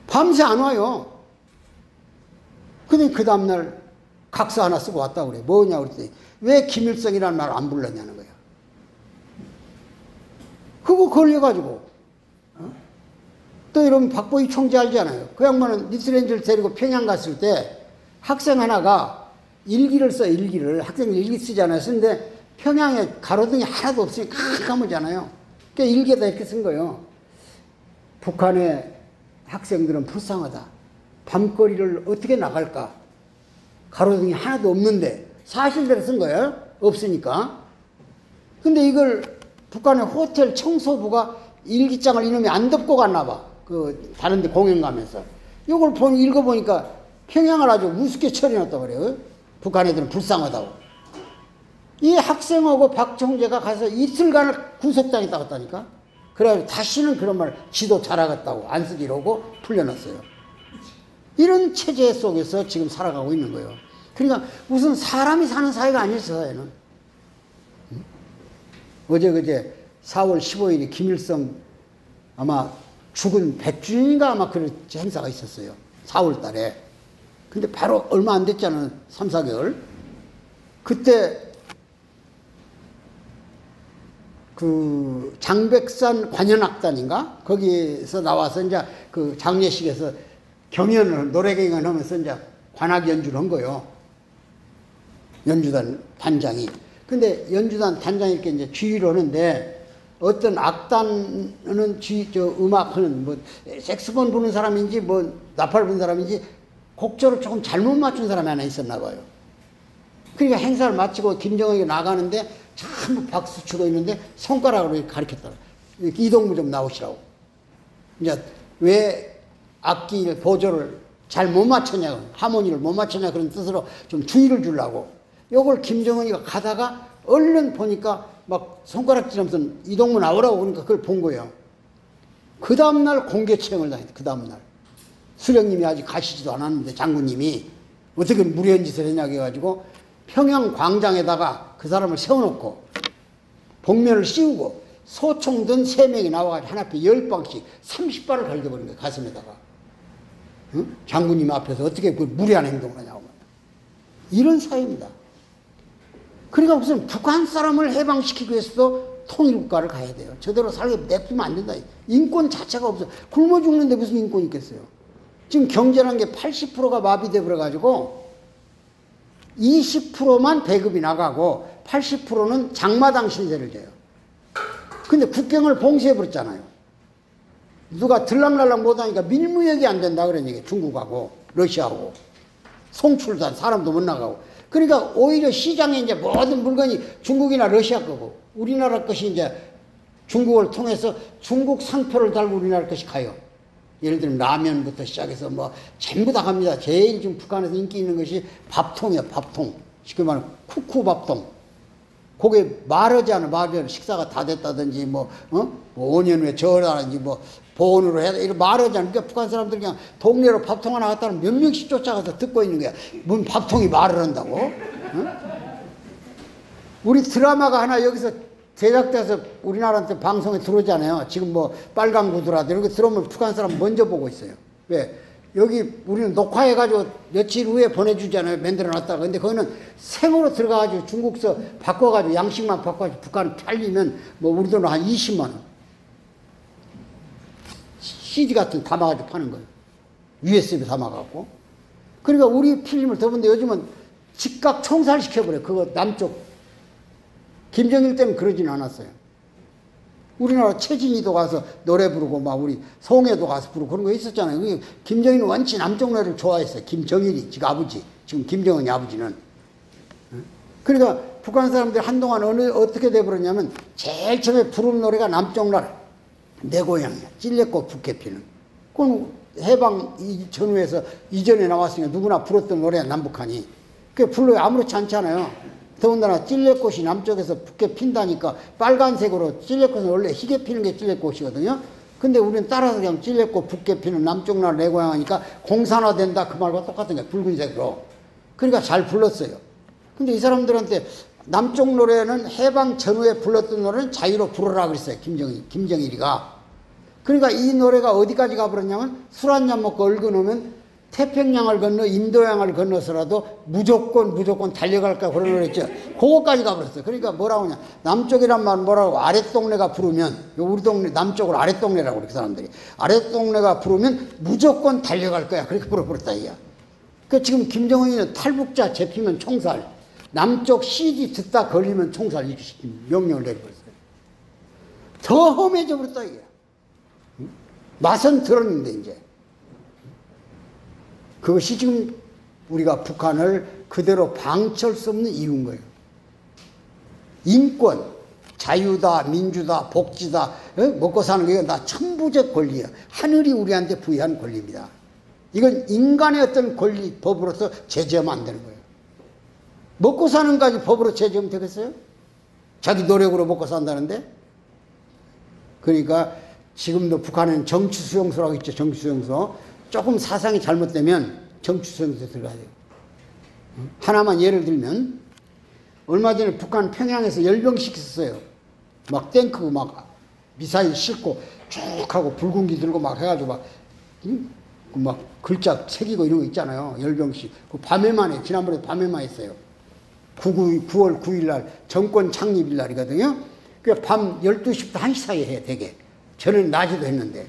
밤새 안 와요. 근데 그 다음날 각서 하나 쓰고 왔다고 그래. 뭐냐 그랬더니 왜 김일성이라는 말을 안 불렀냐는 거야. 그거 걸려가지고. 또 여러분 박보희 총재 알잖아요. 그 양반은 뉴질랜드를 데리고 평양 갔을 때 학생 하나가 일기를 써. 일기를. 학생 일기 쓰잖아요. 쓰는데 평양에 가로등이 하나도 없으니 깜깜하잖아요. 그러니까 일기에다 이렇게 쓴 거예요. 북한의 학생들은 불쌍하다. 밤거리를 어떻게 나갈까? 가로등이 하나도 없는데 사실대로 쓴 거예요. 없으니까. 근데 이걸 북한의 호텔 청소부가 일기장을 이놈이 안 덮고 갔나 봐. 다른 데 공연 가면서. 이걸 읽어보니까 평양을 아주 우습게 처리해놨다고 그래요. 북한 애들은 불쌍하다고. 이 학생하고 박 총재가 가서 이틀간을 구속당했다고 했다니까. 그래가지고 다시는 그런 말 지도 잘하겠다고 안 쓰기로 하고 풀려놨어요. 이런 체제 속에서 지금 살아가고 있는 거예요. 그러니까 무슨 사람이 사는 사회가 아니었어요, 사회는. 어제 그제 4월 15일이 김일성 아마 죽은 100주년인가 아마 그런 행사가 있었어요. 4월 달에. 근데 바로 얼마 안 됐잖아요. 3, 4개월. 그때 그 장백산 관현악단인가? 거기서 나와서 이제 그 장례식에서 경연을, 노래 경연을 하면서 이제 관악 연주를 한 거예요. 연주단 단장이. 근데 연주단 단장이 이렇게 이제 지휘를 하는데 어떤 악단은 음악하는 뭐 색스폰 부는 사람인지 뭐 나팔 부는 사람인지 곡조를 조금 잘못 맞춘 사람이 하나 있었나 봐요. 그러니까 행사를 마치고 김정은이 나가는데 전부 박수 치고 있는데 손가락으로 가르쳤더라. 이동무 좀 나오시라고. 이제 왜 악기 보조를 잘 못 맞췄냐, 하모니를 못 맞췄냐 그런 뜻으로 좀 주의를 주려고. 요걸 김정은이가 가다가 얼른 보니까 막 손가락질하면서 이동무 나오라고 그러니까 그걸 본 거예요. 그 다음날 공개체형을 당했다. 그 다음날. 수령님이 아직 가시지도 않았는데 장군님이 어떻게 무리한 짓을 했냐고 해가지고 평양 광장에다가 그 사람을 세워놓고 복면을 씌우고 소총든 3명이 나와가지고 한 앞에 10방씩 30발을 갈겨버린 거예요. 가슴에다가. 응? 장군님 앞에서 어떻게 그 무리한 행동을 하냐고. 이런 사회입니다. 그러니까 무슨 북한 사람을 해방시키기 위해서도 통일국가를 가야 돼요. 저대로 살게 냅두면 안 된다. 인권 자체가 없어. 굶어 죽는데 무슨 인권이 있겠어요. 지금 경제라는 게 80%가 마비돼 버려가지고 20%만 배급이 나가고 80%는 장마당 신세를 져요. 근데 국경을 봉쇄해버렸잖아요. 누가 들락날락 못하니까 밀무역이 안 된다 그런 얘기예요. 중국하고 러시아하고. 송출단 사람도 못 나가고. 그러니까 오히려 시장에 이제 모든 물건이 중국이나 러시아 거고 우리나라 것이 이제 중국을 통해서 중국 상표를 달고 우리나라 것이 가요. 예를 들면 라면부터 시작해서 뭐 전부 다 갑니다. 제일 지금 북한에서 인기 있는 것이 밥통이에요. 밥통. 쉽게 말하면 쿠쿠 밥통. 그게 말하지 않아. 말하지 식사가 다 됐다든지 뭐 5년 후에 절하든지 뭐 보온으로 해야 돼. 이런 말하지 않아. 그러니까 북한 사람들 그냥 동네로 밥통 하나 갖다 놓으면 몇 명씩 쫓아가서 듣고 있는 거야. 뭔 밥통이 말을 한다고? 응? 우리 드라마가 하나 여기서 제작돼서 우리나라한테 방송에 들어오잖아요. 지금 뭐 빨간 구두라든지 이런 거 들어오면 북한 사람 먼저 보고 있어요. 왜? 여기 우리는 녹화해가지고 며칠 후에 보내주잖아요. 만들어놨다가. 근데 거기는 생으로 들어가가지고 중국서 바꿔가지고 양식만 바꿔가지고 북한 팔리면 뭐 우리 돈으로 한 20만 원. CD 같은 거 담아가지고 파는 거예요. USB 담아갖고. 그러니까 우리 필름을 더 본데 요즘은 즉각 총살시켜버려요. 그거 남쪽. 김정일 때는 그러진 않았어요. 우리나라 최진희도 가서 노래 부르고 막 우리 송혜도 가서 부르고 그런 거 있었잖아요. 김정일은 원치 남쪽 노래를 좋아했어요. 김정일이 지금 아버지, 지금 김정은이 아버지는. 그러니까 북한 사람들이 한동안 어떻게 돼버렸냐면 제일 처음에 부른 노래가 남쪽 노래. 내 고향이야. 찔레꽃 붉게 피는. 그건 해방 전후에서 이전에 나왔으니까 누구나 불렀던 노래야 남북한이. 그게 불러요. 아무렇지 않잖아요. 더군다나 찔레꽃이 남쪽에서 붉게 핀다니까 빨간색으로 찔레꽃은 원래 희게 피는 게 찔레꽃이거든요. 근데 우리는 따라서 그냥 찔레꽃 붉게 피는 남쪽 나라 내 고향 하니까 공산화된다 그 말과 똑같은 거예요. 붉은색으로. 그러니까 잘 불렀어요. 근데 이 사람들한테 남쪽 노래는 해방 전후에 불렀던 노래는 자유로 부르라 그랬어요. 김정일이가. 그러니까 이 노래가 어디까지 가버렸냐면 술 한잔 먹고 얼그놓으면 태평양을 건너 인도양을 건너서라도 무조건 달려갈까 그런 노래였죠. 그거까지 가버렸어요. 그러니까 뭐라고 하냐. 남쪽이란 말은 뭐라고 아랫동네가 부르면 우리 동네 남쪽을 아랫동네라고 그래 그 사람들이. 아랫동네가 부르면 무조건 달려갈 거야. 그렇게 불어버렸다 이야. 그 지금 김정은이는 탈북자 잡히면 총살. 남쪽 CD 듣다 걸리면 총살 이렇게 명령을 내려버렸어요. 더 험해져 버렸다 이게. 맛은 들었는데 이제. 그것이 지금 우리가 북한을 그대로 방치할 수 없는 이유인 거예요. 인권, 자유다, 민주다, 복지다, 먹고 사는 게 다 천부적 권리예요. 하늘이 우리한테 부여한 권리입니다. 이건 인간의 어떤 권리, 법으로서 제재하면 안 되는 거예요. 먹고 사는 까지 법으로 제재하면 되겠어요? 자기 노력으로 먹고 산다는데? 그러니까 지금도 북한은 정치수용소라고 있죠. 정치수용소. 조금 사상이 잘못되면 정치수용소에 들어가야 돼요. 하나만 예를 들면 얼마 전에 북한 평양에서 열병시켰어요. 막 탱크 막 미사일 싣고 쭉 하고 붉은기 들고 막 해가지고 막 글자 새기고 이런 거 있잖아요. 열병식. 그 밤에만 해. 지난번에 밤에만 했어요. 9월 9일 날 정권 창립일 날이거든요. 밤 12시부터 1시 사이에 해, 되게. 저는 낮에도 했는데.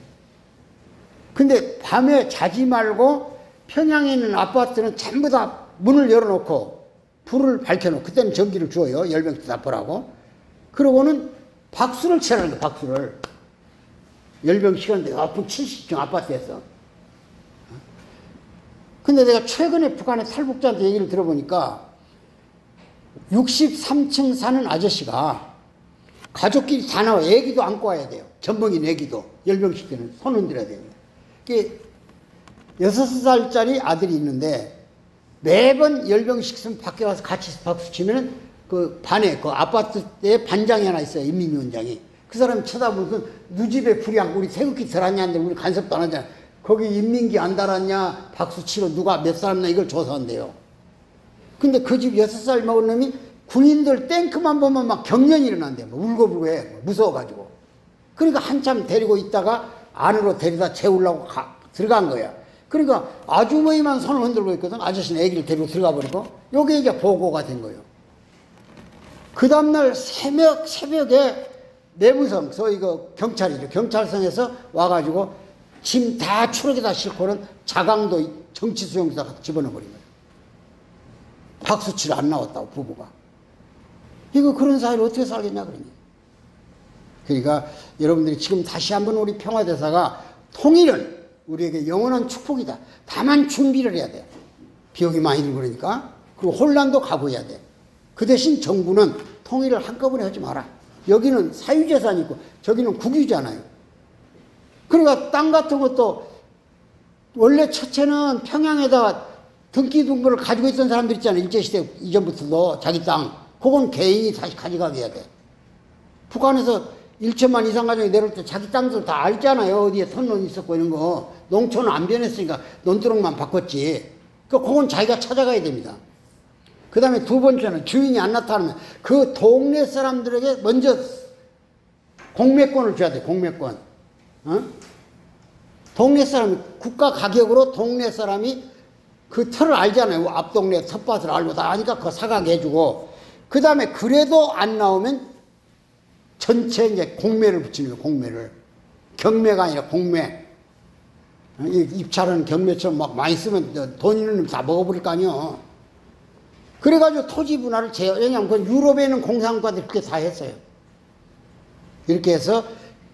근데 밤에 자지 말고 평양에 있는 아파트는 전부 다 문을 열어놓고 불을 밝혀놓고, 그때는 전기를 주어요. 열병식 납부라고. 그러고는 박수를 치라는 거예요, 박수를. 열병식 하는데 높은 70층 아파트에서. 근데 내가 최근에 북한의 탈북자한테 얘기를 들어보니까 63층 사는 아저씨가 가족끼리 다 나와. 애기도 안고 와야 돼요. 전범인 애기도. 열병식 때는 손 흔들어야 됩니다. 6살짜리 아들이 있는데 매번 열병식 있으면 밖에 와서 같이 박수 치면은 그 반에, 그 아파트에 반장이 하나 있어요. 인민위원장이. 그 사람이 쳐다보면 누집에 불이 안, 우리 태극기 달았냐는데 우리 간섭도 안 하잖아. 거기 인민기 안 달았냐, 박수 치러 누가 몇 사람이나 이걸 조사한대요. 근데 그 집 6살 먹은 놈이 군인들 탱크만 보면 막 경련이 일어난대요. 뭐 울고불고 해. 무서워가지고. 그러니까 한참 데리고 있다가 안으로 데려다 재우려고 들어간 거야. 그러니까 아주머니만 손을 흔들고 있거든. 아저씨는 애기를 데리고 들어가 버리고. 요게 이제 보고가 된 거예요. 그 다음날 새벽에 내무성, 소위 그 경찰이죠. 경찰서에서 와가지고 짐 다 추락에다 싣고는 자강도 정치수용소에다 집어넣어버린 거예요. 박수치를 안 나왔다고, 부부가. 이거 그런 사회를 어떻게 살겠냐, 그러니. 그러니까 여러분들이 지금 다시 한번 우리 평화대사가 통일은 우리에게 영원한 축복이다. 다만 준비를 해야 돼. 비용이 많이 들고 그러니까. 그리고 혼란도 각오해야 돼. 그 대신 정부는 통일을 한꺼번에 하지 마라. 여기는 사유재산이 있고 저기는 국유잖아요. 그러니까 땅 같은 것도 원래 첫째는 평양에다가 등기 등본을 가지고 있던 사람들 있잖아요. 일제시대 이전부터도 자기 땅. 그건 개인이 다시 가져가게 해야 돼. 북한에서 1천만 이상 가정이 내려올 때 자기 땅들 다 알잖아요. 어디에 선론 있었고 이런 거. 농촌은 안 변했으니까 논두렁만 바꿨지. 그건 자기가 찾아가야 됩니다. 그 다음에 두 번째는 주인이 안 나타나면 그 동네 사람들에게 먼저 공매권을 줘야 돼. 공매권. 어? 동네 사람이 국가 가격으로 동네 사람이 그 털을 알잖아요. 앞동네 텃밭을 알고 다 아니까 그거 사가게 해주고, 그 다음에 그래도 안 나오면 전체 이제 공매를 붙이는 거예요. 공매를. 경매가 아니라 공매. 입찰은 경매처럼 막 많이 쓰면 돈 있는 놈 다 먹어버릴 거 아니에요. 그래가지고 토지 분할을 왜냐면 그 유럽에 있는 공산국가들이 그렇게 다 했어요. 이렇게 해서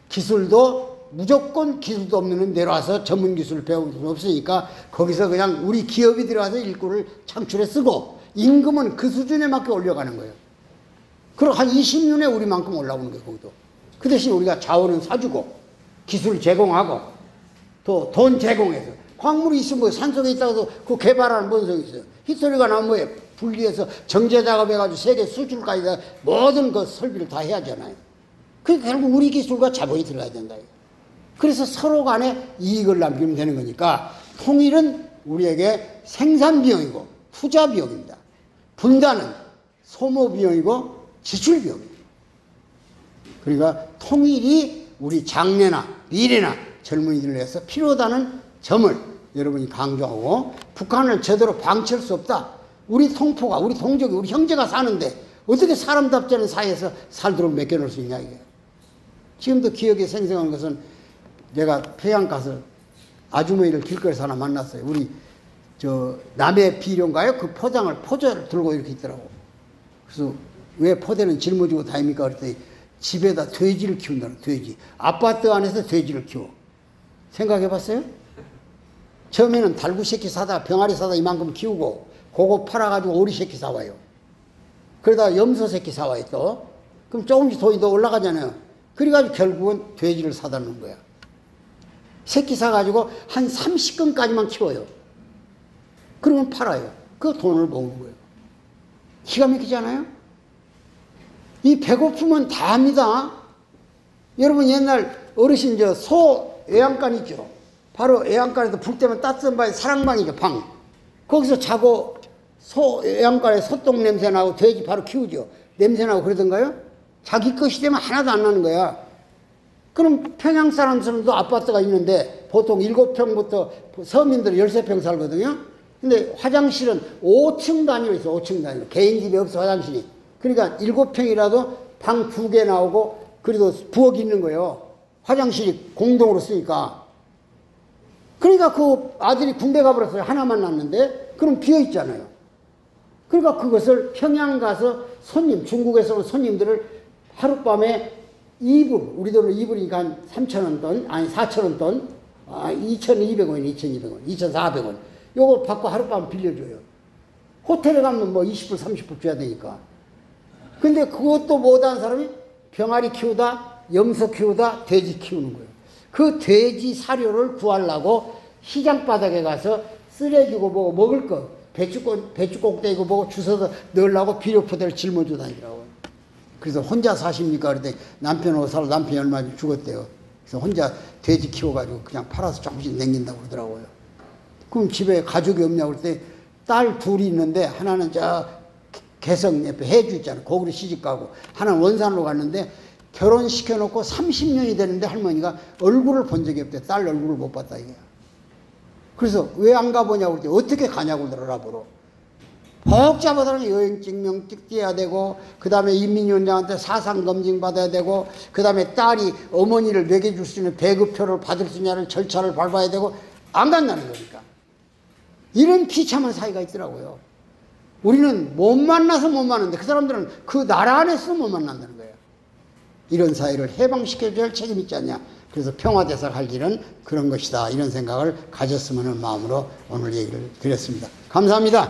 기술도 무조건 기술도 없는 놈 내려와서 전문 기술을 배울 수 없으니까 거기서 그냥 우리 기업이 들어와서 일꾼을 창출해 쓰고 임금은 그 수준에 맞게 올려가는 거예요. 그리고 한 20년에 우리만큼 올라오는 거예요. 거기도. 그 대신 우리가 자원은 사주고 기술 제공하고 또 돈 제공해서 광물이 있으면 뭐 산속에 있다가도 그 개발하는 뭔 소용이 있어요. 히스토리가 나면 뭐예요? 분리해서 정제 작업해가지고 세계 수출까지 다 모든 그 설비를 다 해야 하잖아요. 그러니까 결국 우리 기술과 자본이 들어가야 된다. 그래서 서로 간에 이익을 남기면 되는 거니까 통일은 우리에게 생산 비용이고 투자 비용입니다. 분단은 소모 비용이고 지출 비용입니다. 그러니까 통일이 우리 장래나 미래나 젊은이들을 위해서 필요하다는 점을 여러분이 강조하고, 북한을 제대로 방치할 수 없다. 우리 동포가, 우리 동족이, 우리 형제가 사는데 어떻게 사람답지 않은 사이에서 살도록 맡겨놓을 수 있냐 이게. 지금도 기억에 생생한 것은 내가 평양 가서 아주머니를 길거리에서 하나 만났어요. 우리 저 남해 비료인가요? 그 포자를 들고 이렇게 있더라고. 그래서 왜 포대는 짊어지고 다닙니까? 그랬더니 집에다 돼지를 키운다는, 돼지. 아파트 안에서 돼지를 키워. 생각해 봤어요? 처음에는 달구 새끼 사다, 병아리 사다 이만큼 키우고, 그거 팔아가지고 오리 새끼 사와요. 그러다가 염소 새끼 사와요 또. 그럼 조금씩 돈이 더 올라가잖아요. 그래가지고 결국은 돼지를 사다 놓은 거야. 새끼 사가지고 한 30건까지만 키워요. 그러면 팔아요. 그 돈을 모으는 거예요. 기가 막히지 않아요? 이 배고프면 다 합니다. 여러분 옛날 어르신 소 외양간 있죠? 바로 애양간에도 불 때면 따뜻한 방이 사랑방이죠, 방. 거기서 자고 애양간에 소똥 냄새 나고 돼지 바로 키우죠. 냄새 나고 그러던가요? 자기 것이 되면 하나도 안 나는 거야. 그럼 평양 사람들도 아파트가 있는데 보통 7평부터 서민들 13평 살거든요. 근데 화장실은 5층 단위로 있어, 5층 단위로. 개인 집에 없어, 화장실이. 그러니까 7평이라도 방 2개 나오고, 그래도 부엌이 있는 거예요. 화장실이 공동으로 쓰니까. 그러니까 그 아들이 군대 가버렸어요. 하나만 낳았는데. 그럼 비어있잖아요. 그러니까 그것을 평양 가서 중국에서 온 손님들을 하룻밤에 이불, 우리 돈으로 이불이니까 한 3,000원 돈, 아니 4,000원 돈, 2,200원, 2,200원, 2,400원. 요거 받고 하룻밤 빌려줘요. 호텔에 가면 뭐 20불, 30불 줘야 되니까. 근데 그것도 못한 사람이 병아리 키우다, 염소 키우다, 돼지 키우는 거예요. 그 돼지 사료를 구하려고 시장 바닥에 가서 쓰레기고 뭐고 먹을 거, 배추 꼭대기고 뭐고 주워서 넣으려고 비료포대를 짊어져 다니더라고요. 그래서 혼자 사십니까? 그랬더니 남편하고 살아, 남편이 얼마 전에 죽었대요. 그래서 혼자 돼지 키워가지고 그냥 팔아서 조금씩 남긴다고 그러더라고요. 그럼 집에 가족이 없냐고 그랬더니 딸 둘이 있는데 하나는 저 개성 옆에 해주 있잖아요. 거기로 시집가고, 하나는 원산으로 갔는데 결혼시켜놓고 30년이 되는데 할머니가 얼굴을 본 적이 없대. 딸 얼굴을 못 봤다 이게. 그래서 왜 안 가보냐고 그랬더니 어떻게 가냐고 그러더라고요. 복잡하다는 여행증명 찍어야 되고, 그 다음에 인민위원장한테 사상검증 받아야 되고, 그 다음에 딸이 어머니를 먹여줄 수 있는 배급표를 받을 수 있냐는 절차를 밟아야 되고, 안 간다는 거니까. 이런 비참한 사이가 있더라고요. 우리는 못 만나서 못 만났는데 그 사람들은 그 나라 안에서 못 만난다는 거예요. 이런 사회를 해방시켜줘야 할 책임이 있지 않냐. 그래서 평화대사가 할 일은 그런 것이다. 이런 생각을 가졌으면 하는 마음으로 오늘 얘기를 드렸습니다. 감사합니다.